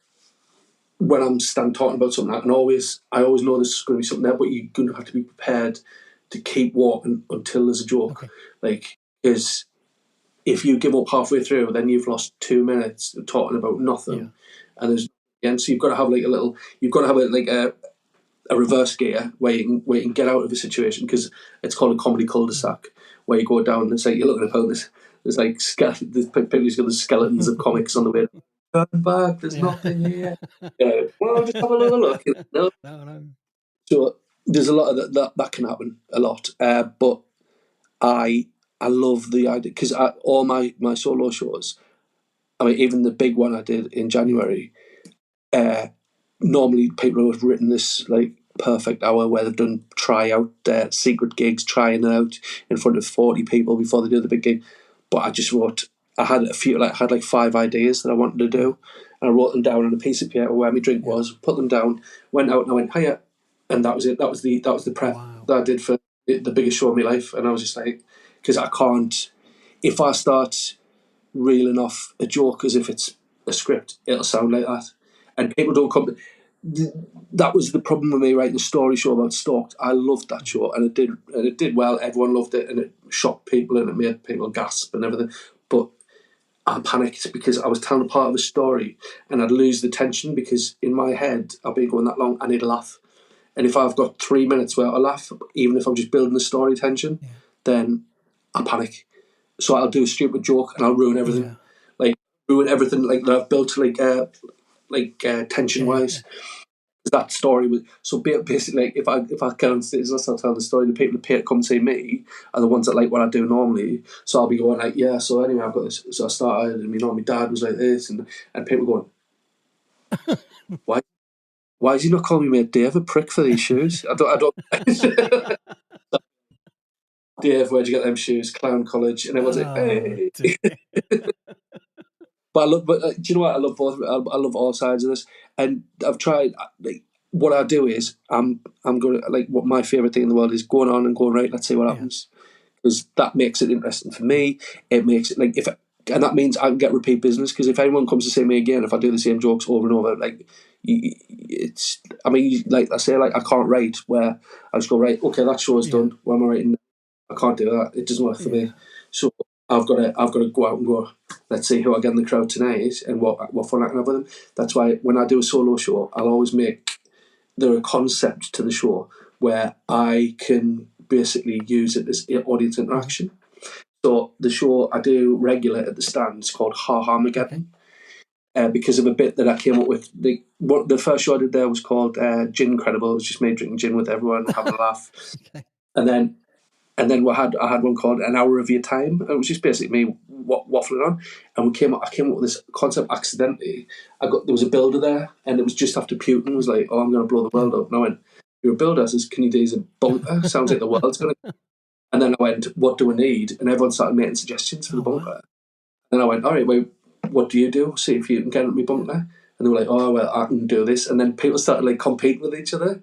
when I'm talking about something, I always know there's going to be something there, but you're going to have to be prepared to keep walking until there's a joke. Okay. Like, because if you give up halfway through, then you've lost 2 minutes of talking about Yeah. nothing, and there's and so you've got to have, like, you've got to have a reverse gear where you can get out of a situation, because it's called a comedy cul-de-sac, where you go down and it's like you're looking about this. There's like there's pictures of the skeletons of comics on the way. Turn back. There's Yeah. nothing here. Yeah. Well, just have a little look. No. No, no. So there's a lot of that can happen a lot. But I I love the idea, because all my solo shows. I mean, even the big one I did in Yeah. January. Uh, Normally people have written this, like, perfect hour where they've done tryout secret gigs, trying it out in front of 40 people before they do the big gig. But I just wrote. I had a few, like, had like 5 ideas that I wanted to Yeah. do, and I wrote them down on a piece of paper where my drink Yeah. was. Put them down, went out, and I went, hiya, and that was it. That was the prep Wow. that I did for the biggest show of my life. And I was just like, because I can't, if I start reeling off a joke as if it's a script, it'll sound like that, and people don't come. That was the problem with me writing a story show about Stalked. I loved that show, and it did well. Everyone loved it, and it shocked people, and it made people gasp and everything. But I panicked because I was telling a part of a story, and I'd lose the tension, because in my head I've been going that long. I need a laugh, and if I've got 3 minutes without a laugh, even if I'm just building the story tension, Yeah. then I panic. So I'll do a stupid joke and I'll ruin everything, Yeah. like, ruin everything, like, that I've built, like, tension Yeah. Yeah. Yeah. wise. that story was so basically, like, if I get on stage and I start telling the story, the people that pay to come see me are the ones that like what I do normally. So I'll be going like, yeah. So anyway, I've got this. So I started, and my dad was like this, and people going, why is he not calling me mate Dave, a prick for these shoes? I don't. Dave, where'd you get them shoes? Clown College, and everyone's like, hey. But do you know what? I love both. I love all sides of this, and I've tried. Like, what I do is I'm going to, like, what my favorite thing in the world is going on and going, right. Let's see what happens, because that makes it interesting for me. It makes it like and that means I can get repeat business, because if anyone comes to see me again, if I do the same jokes over and over, like, it's. I mean, like I say, like, I can't write where I just go, right. Okay, that show's done. What am I writing? I can't do that. It doesn't work for me. So I've got to go out and go, let's see who I get in the crowd tonight and what fun I can have with them. That's why when I do a solo show, I'll always make there a concept to the show where I can basically use it as audience interaction. So the show I do regular at the stands called Ha Ha Mageddon. Because of a bit that I came up with. The first show I did there was called Gin Incredible. It was just me drinking gin with everyone, having a laugh. And then I had one called An Hour of Your Time. It was just basically me waffling on, and I came up with this concept accidentally. There was a builder there, and it was just after Putin was like, "Oh, I'm going to blow the world up." And I went, "You're a builder." I says, "Can you do a bunker? Sounds like the world's going to." And then I went, "What do I need?" And everyone started making suggestions for the bunker. Wow. And I went, "All right, wait, what do you do? See if you can get at me bunker." And they were like, "Oh, well, I can do this." And then people started like competing with each other. And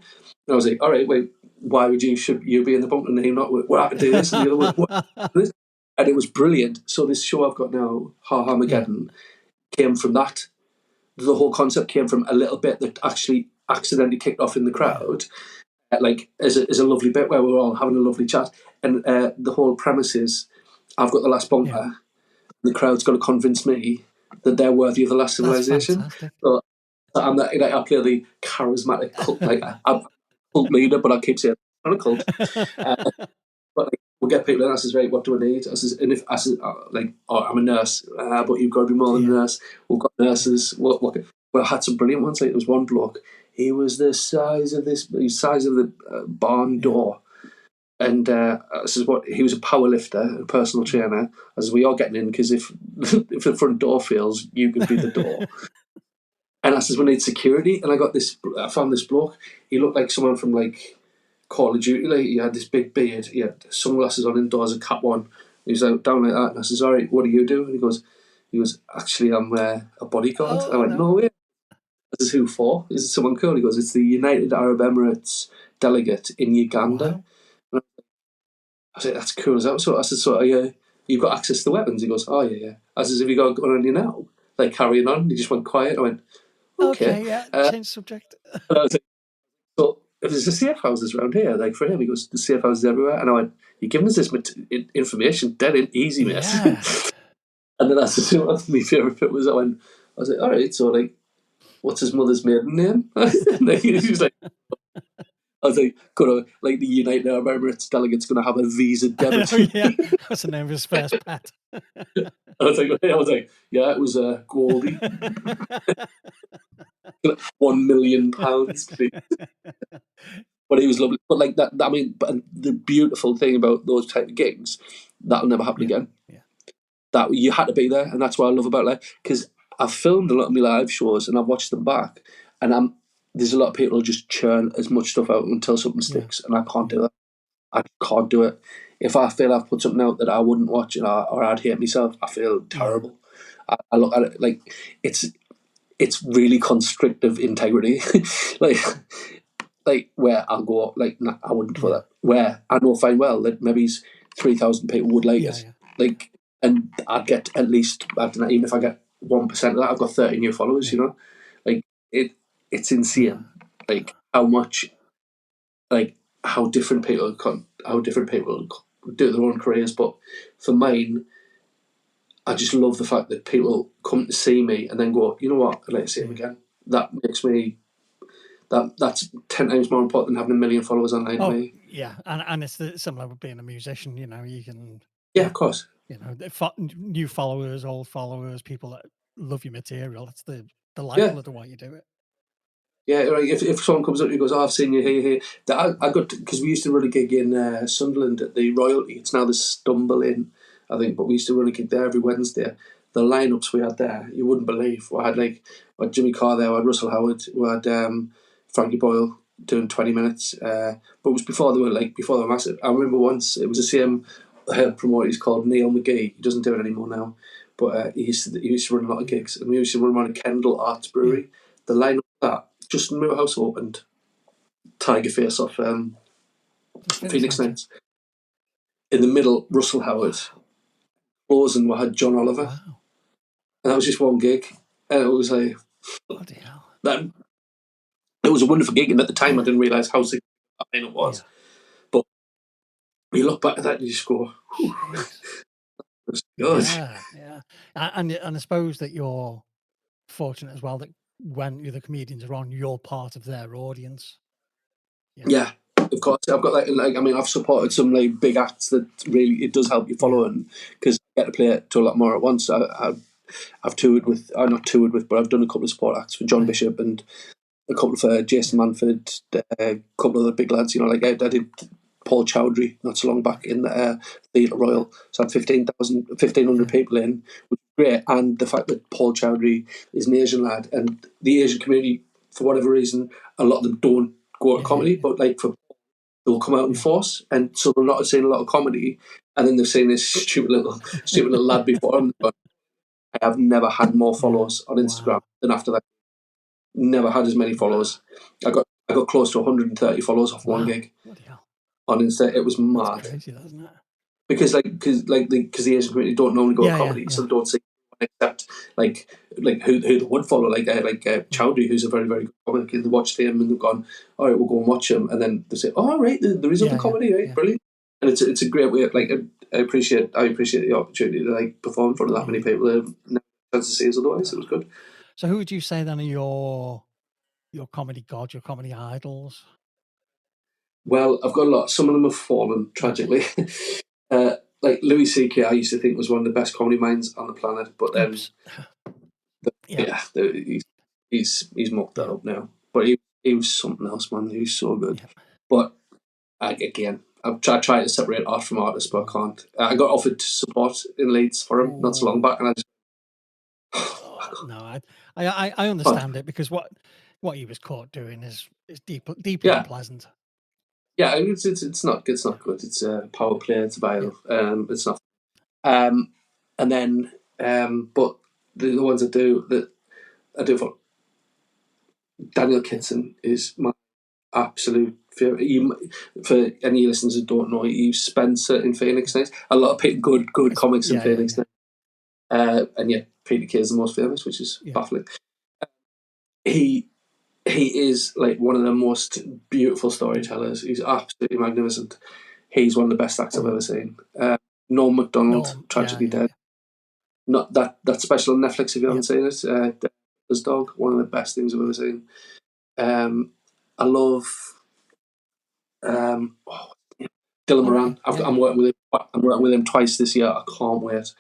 I was like, "All right, wait. Why should you be in the bunker and he not? Well, I can do this." And the other one, this. And it was brilliant. So this show I've got now, Ha Ha Mageddon, came from that. The whole concept came from a little bit that actually accidentally kicked off in the crowd, like as a lovely bit where we were all having a lovely chat. And the whole premise is, I've got the last bunker. The crowd's got to convince me that they're worthy of the last civilization. So I'm that, like, I play the charismatic cult, like I'm a cult leader, but I keep saying I'm not a cult. But like, we'll get people in. I says, right, what do I need? I says, and if I says, like, oh, I'm a nurse, but you've got to be more than a nurse. We've got nurses. What? Well, I had some brilliant ones. Like, there was one bloke. He was the size of the barn door. And this is what he was, a power lifter, a personal trainer. As we are getting in, because if the front door fails, you could be the door. And I says, we need security. And I found this bloke. He looked like someone from like Call of Duty. Like, he had this big beard. He had sunglasses on indoors, a cap on. He was out down like that. And I says, all right, what do you do? And he goes, actually, I'm a bodyguard. I went, no way. I says, who for? Is it someone cool? He goes, it's the United Arab Emirates delegate in Uganda. Wow. I said, that's cool as that. So I said, so you've got access to weapons? He goes, oh, yeah. I says, have you got a gun on you now? Like, carrying on? He just went quiet. I went, okay. Change subject. And I was like, so if there's a safe houses around here, like for him, he goes, the safe houses everywhere. And I went, you're giving us this information dead and easy, mate. Yeah. And then I said, what's my favourite bit was I was like, all right, so like, what's his mother's maiden name? He was like, I was like, like the United Arab Emirates delegate's going to have a Visa debit. That's the name of his first pet. I was like, yeah, it was Goldie. £1 million, please. But he was lovely. But like that, I mean, but the beautiful thing about those type of gigs, that'll never happen again. Yeah. That you had to be there, and that's what I love about live. Because I've filmed a lot of my live shows and I've watched them back, and there's a lot of people who just churn as much stuff out until something sticks, and I can't do that. I can't do it. If I feel I've put something out that I wouldn't watch or I'd hate myself, I feel terrible. I look at it like it's really constrictive integrity. like where I'll go, like, nah, I wouldn't for that. Where I know fine well that maybe 3,000 people would like it. Like, and I'd get at least, I don't know, even if I get 1% of that, I've got 30 new followers, you know? Like, it's insane. Like, how much, like, how different people do their own careers. But for mine, I just love the fact that people come to see me and then go, you know what, I'd like to see him again. That makes me, that's 10 times more important than having 1 million followers online. Oh, yeah, and it's similar with being a musician. You know, you can. Yeah, of course. You know, new followers, old followers, people that love your material. That's the lifeblood of why you do it. Yeah, like if someone comes up and goes, "Oh, I've seen you here." I got, because we used to run a gig in Sunderland at the Royalty. It's now the Stumble Inn, I think, but we used to run a gig there every Wednesday. The lineups we had there, you wouldn't believe. We had Jimmy Carr there, we had Russell Howard, we had Frankie Boyle doing 20 minutes. But it was before they were massive. I remember once it was the same promoter. He's called Neil McGee. He doesn't do it anymore now, but he used to run a lot of gigs, and we used to run around a Kendall Arts Brewery. The lineup of that. Just New House opened, Tiger Face off Phoenix Nights. In the middle, Russell Howard. Closing, we had John Oliver. Wow. And that was just one gig. And it was like, Bloody hell. It was a wonderful gig. And at the time, I didn't realise how significant that lineup was. Yeah. But you look back at that and you just go, it's good. Yeah. And I suppose that you're fortunate as well that when the other comedians are on, you're part of their audience. Yeah, of course. I've got I've supported some big acts that really it does help you follow, and because I get to play it to a lot more at once. I've toured with, not toured with, but I've done a couple of support acts for John Bishop and a couple for Jason Manford, a couple of other big lads. I did Paul Chowdhury not so long back in the Theatre Royal. So I had 1,500 people in, which was great. And the fact that Paul Chowdhury is an Asian lad, and the Asian community, for whatever reason, a lot of them don't go to comedy, but they'll come out in force, and so they're not seeing a lot of comedy, and then they've seen this stupid little lad before them. But I have never had more followers on Instagram than after that. Never had as many followers. I got close to 130 followers off one gig on Insta. It was mad. That's crazy, isn't it? Because the Asian community don't normally go to comedy, so they don't see except who they would follow, Chowdhury, who's a very, very good comic. They watched him and they've gone, all right, we'll go and watch him, and then they say, oh right, there is other comedy, right? Brilliant. And it's a great way. I appreciate the opportunity to perform in front of that many people. I've never had a chance to see us otherwise. It was good. So who would you say then are your comedy gods, your comedy idols? Well, I've got a lot. Some of them have fallen tragically. Louis C.K. I used to think was one of the best comedy minds on the planet, but then he's mucked that up now. But he was something else, man. He was so good. But again, I've tried to separate art from artist, but I can't. I got offered support in Leeds for him not so long back, and I just no, I understand it, because what he was caught doing is deeply unpleasant. Yeah, it's not good. It's a power play. It's vile. It's not. And then, but the ones I do for Daniel Kitson is my absolute favourite. For any listeners who don't know, he's Spencer in Phoenix Nights. A lot of good comics in Phoenix Nights. And yet Peter Kay is the most famous, which is baffling. He is one of the most beautiful storytellers. He's absolutely magnificent. He's one of the best acts I've ever seen. Norm MacDonald, tragically dead. Not that special on Netflix if you haven't seen it. His Dog, one of the best things I've ever seen. I love Dylan Moran. I'm working with him twice this year. I can't wait.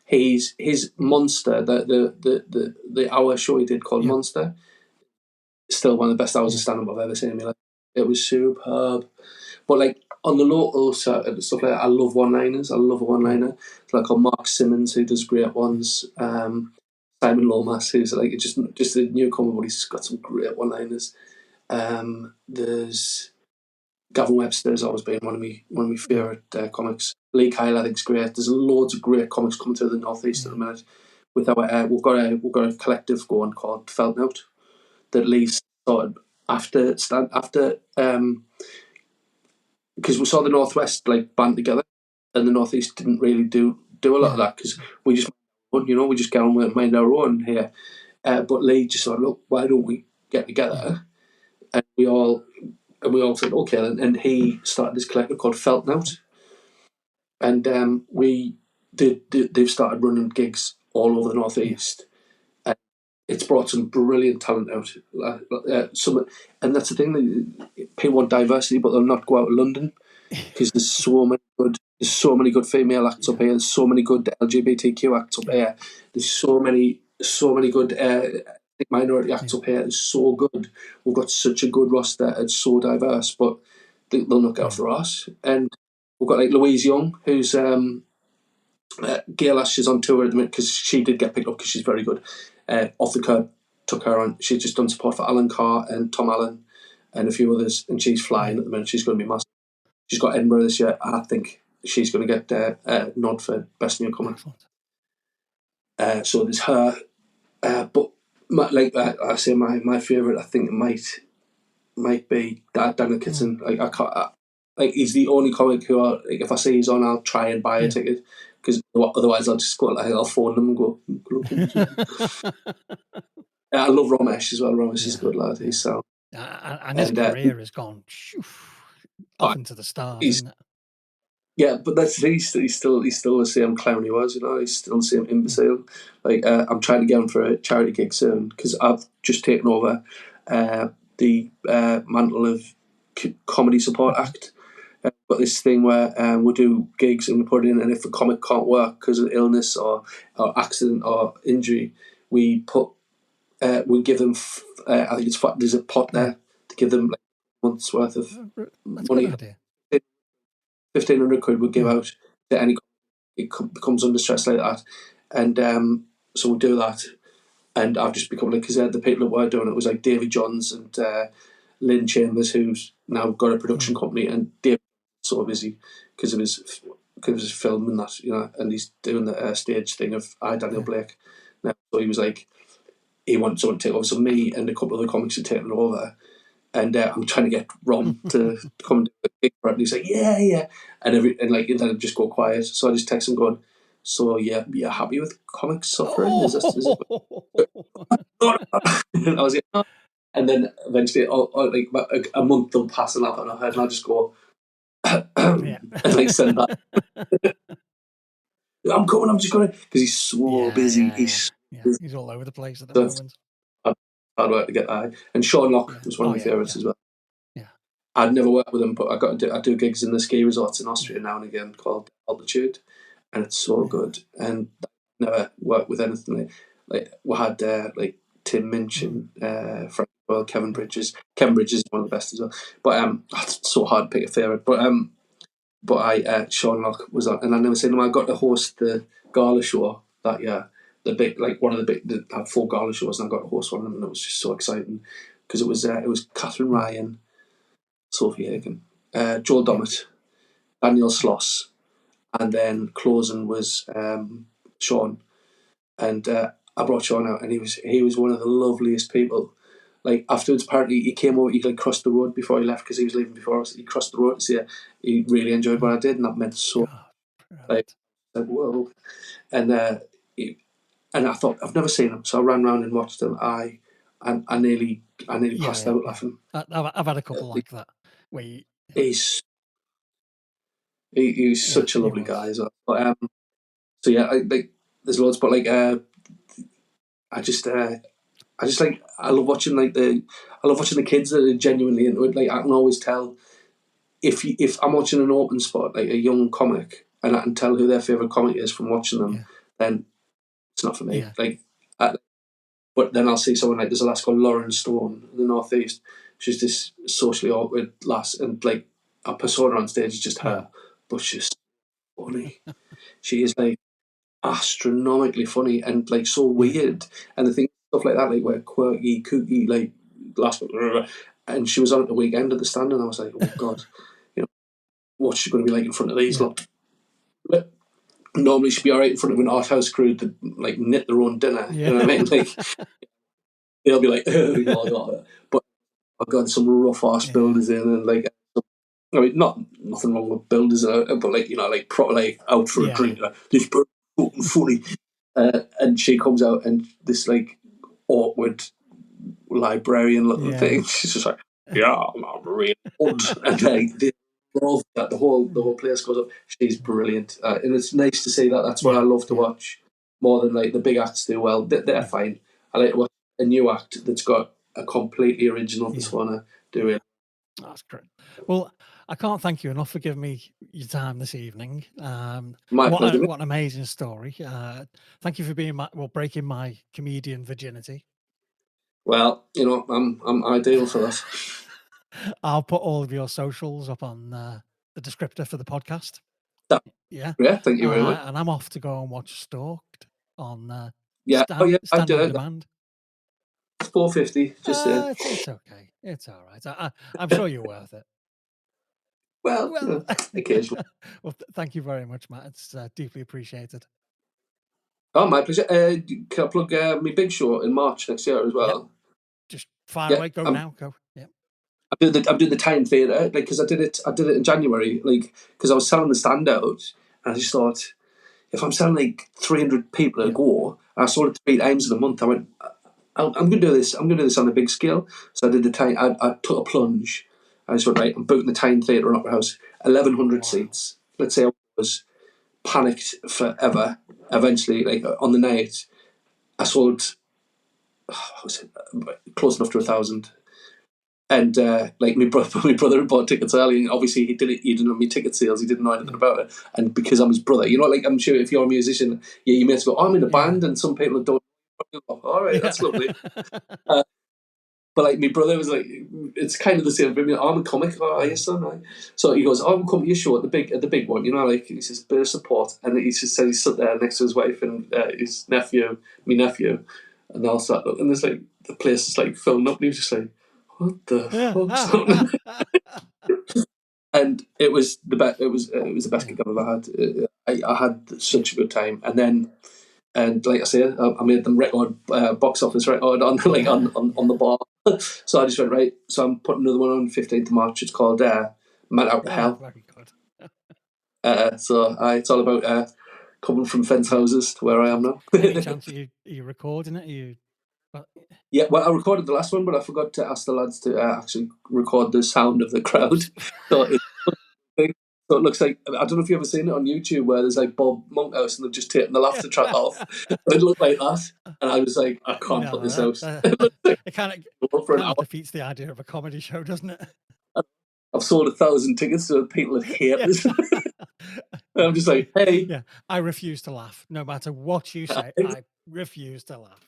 His Monster, the hour show he did called Monster, still one of the best hours of stand-up I've ever seen in my life. It was superb. But on the local stuff like that, I love one-liners. I love a one-liner. It's on Mark Simmons, who does great ones. Simon Lomas, who's just a newcomer, but he's got some great one-liners. There's Gavin Webster's always been one of my favourite comics. Lee Kyle, I think, is great. There's loads of great comics coming through the northeast at the minute. With our we've got a collective going called Felt Note that Lee started after because we saw the Northwest band together, and the Northeast didn't really do a lot of that, because we just get on with mind our own here. But Lee just thought, look, why don't we get together? And we all said okay, and he started this collective called Felt Note, and they've started running gigs all over the Northeast. It's brought some brilliant talent out. And that's the thing, people want diversity, but they'll not go out of London, because there's so many good female acts up here. There's so many good LGBTQ acts up here. There's so many good think minority acts up here is so good. We've got such a good roster. It's so diverse, but they'll knock it out for us. And we've got like Louise Young, who's Gail Ash is on tour at the minute because she did get picked up because she's very good. Off the Curb took her on. She's just done support for Alan Carr and Tom Allen and a few others, and she's flying at the minute. She's going to be massive. She's got Edinburgh this year. I think she's going to get a nod for Best Newcomer. So there's her. But I say, my favourite, I think it might be Daniel Kitson. Like I can't. He's the only comic who, if I see he's on, I'll try and buy a ticket, because otherwise I'll just go, I'll phone them and go. I love Ramesh as well. Ramesh is a good lad. He's so. And his career has gone up into the stars, isn't it? Yeah, but that's he's still the same clown he was. He's still the same imbecile. I'm trying to get him for a charity gig soon, because I've just taken over the mantle of comedy support act. Got this thing where we'll do gigs and we put it in, and if a comic can't work because of illness or accident or injury, we give them. I think there's a pot there to give them like a month's worth of money. 1,500 quid would give out to any. It becomes under stress like that, and so we'll do that. And I've just become because the people that were doing it was like Davy Johns and Lynn Chambers, who's now got a production company, and David's so busy because of his film and that, and he's doing the stage thing of Daniel Blake now. So he was like, he wanted someone to take over. So me and a couple of the comics had taken it over. And I'm trying to get Ron to come and do a gig for it. And he's like, yeah. And then it'd just go quiet. So I just text him going, so yeah, you're happy with comic suffering? Is this and I was like, no. And then eventually, like a month will pass and I've not heard, and I'll just go, and like send that. I'm coming, I'm just going, because he's so busy. He's all over the place at the moment. Hard work to get that. And Sean Locke was one of my favourites as well. Yeah, I'd never worked with him, but I do gigs in the ski resorts in Austria now and again called Altitude, and it's so good. And I never worked with anything like we had like Tim Minchin, Frank Well, Kevin Bridges. Kevin Bridges is one of the best as well. But it's so hard to pick a favourite. But Sean Locke was on, and I never seen him. I got to host the gala show that year. The big, like one of the big, they had 4 gala shows, and I got to host one of them, and it was just so exciting because it was Catherine Ryan, Sophie Hagen, Joel Dommett, Daniel Sloss, and then closing was Sean. And I brought Sean out, and he was one of the loveliest people. Like afterwards, apparently he came over. He crossed the road before he left because he was leaving before us. He crossed the road to see he really enjoyed what I did, and that meant so. Like whoa, and and I thought, I've never seen him, so I ran round and watched him. I nearly passed out laughing. I've had a couple like that. He's such a lovely guy as well. But, so yeah, there's loads, but I love watching the kids that are genuinely into it. Like I can always tell if I'm watching an open spot, like a young comic, and I can tell who their favourite comic is from watching them, then it's not for me. But then I'll see someone like, there's a lass called Lauren Stone in the North East. She's this socially awkward lass, and like her persona on stage is just her, but she's funny. She is like astronomically funny and like so weird, and the thing stuff like that, like we're quirky, kooky, like last. And she was on at the weekend at the stand, and I was like, oh god, what's she going to be like in front of these lot? Normally she'd be alright in front of an art house crew that like knit their own dinner. You know what I mean? Like they'll be like, oh, but I've got some rough ass builders in, and like, I mean, nothing wrong with builders, but like proper like out for a drink. This person's fucking funny, and she comes out and this like awkward librarian little thing. She's just like, I'm really good, and like they love that. The whole place goes up. She's brilliant, and it's nice to see that. That's what I love to watch more than like the big acts do well. They're fine. I like to watch a new act that's got a completely original persona do it. That's great. Well, I can't thank you enough for giving me your time this evening. What an amazing story. Thank you for being breaking my comedian virginity. Well, I'm ideal for that. I'll put all of your socials up on the descriptor for the podcast. That- Yeah. Yeah, thank you very much. And I'm off to go and watch Stalked on Yeah. Oh yeah, I stand did on it. demand. It's 450. Just saying. It's okay. It's all right. I'm sure you're worth it. Well, Well, occasionally. well, thank you very much, Matt. It's deeply appreciated. Oh, my pleasure. Can I plug my big show in March next year as well? Just fire Yeah, away. Go now. Go. Yeah. I'm doing the Time Theatre, like, because I did it in January, like, because I was selling the stand out, and I just thought, if I'm selling like 300 people a go, I sold it 3 times in a month. I went, I'm going to do this. I'm going to do this on a big scale. So I did the Time. I took a plunge. I just went, right, I'm booking the Time Theatre in Opera House, 1,100 seats. Let's say I was panicked forever. Eventually, like on the night, I sold close enough to 1,000. And like my brother had bought tickets early, and obviously he didn't know me ticket sales, he didn't know anything about it. And because I'm his brother, like, I'm sure if you're a musician, you may go, I'm in a band, and some people don't. All right, that's lovely. But like my brother was like, it's kind of the same for me. I'm a comic. Oh, yes, son. Right. So he goes, "Oh, come to your show at the big one." Like, he says, bit of support, and he just said he's sat there next to his wife and his nephew, me nephew, and they all start looking. And there's like the place is like filling up, and he was just like, "What the fuck's happening?" And it was the best. It was the best gig I've ever had. I had such a good time, and like I say, I made them record box office record on like on the bar. So I just went, right. So I'm putting another one on 15th of March. It's called "Man Out of Hell." Very good. So it's all about coming from fence houses to where I am now. Any chance are you recording it? Yeah, well, I recorded the last one, but I forgot to ask the lads to actually record the sound of the crowd. So it looks like, I don't know if you've ever seen it on YouTube where there's like Bob Monkhouse and they've just taken the laughter track off. It looked like that, and I was like, I can't put this out. It kind of For an hour. defeats the idea of a comedy show, doesn't it? I've sold 1,000 tickets to people that hate this. And I'm just like, hey. Yeah, I refuse to laugh. No matter what you say, I refuse to laugh.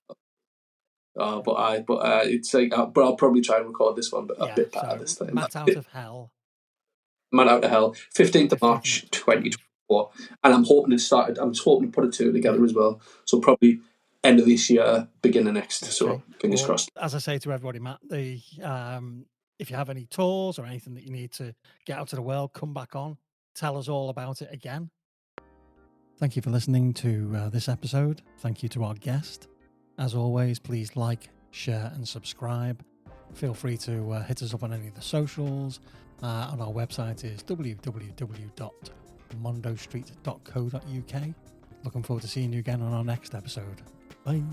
But it's like, but I'll probably try and record this one, but a bit better this time. Matt Out of Hell. Man Out of Hell, 15th of March, 2024, and I'm hoping to put a tour together as well. So probably end of this year, beginning next. Okay. So fingers crossed. As I say to everybody, Matt, if you have any tours or anything that you need to get out to the world, come back on. Tell us all about it again. Thank you for listening to this episode. Thank you to our guest. As always, please like, share, and subscribe. Feel free to hit us up on any of the socials. And our website is www.mondostreet.co.uk. Looking forward to seeing you again on our next episode. Bye.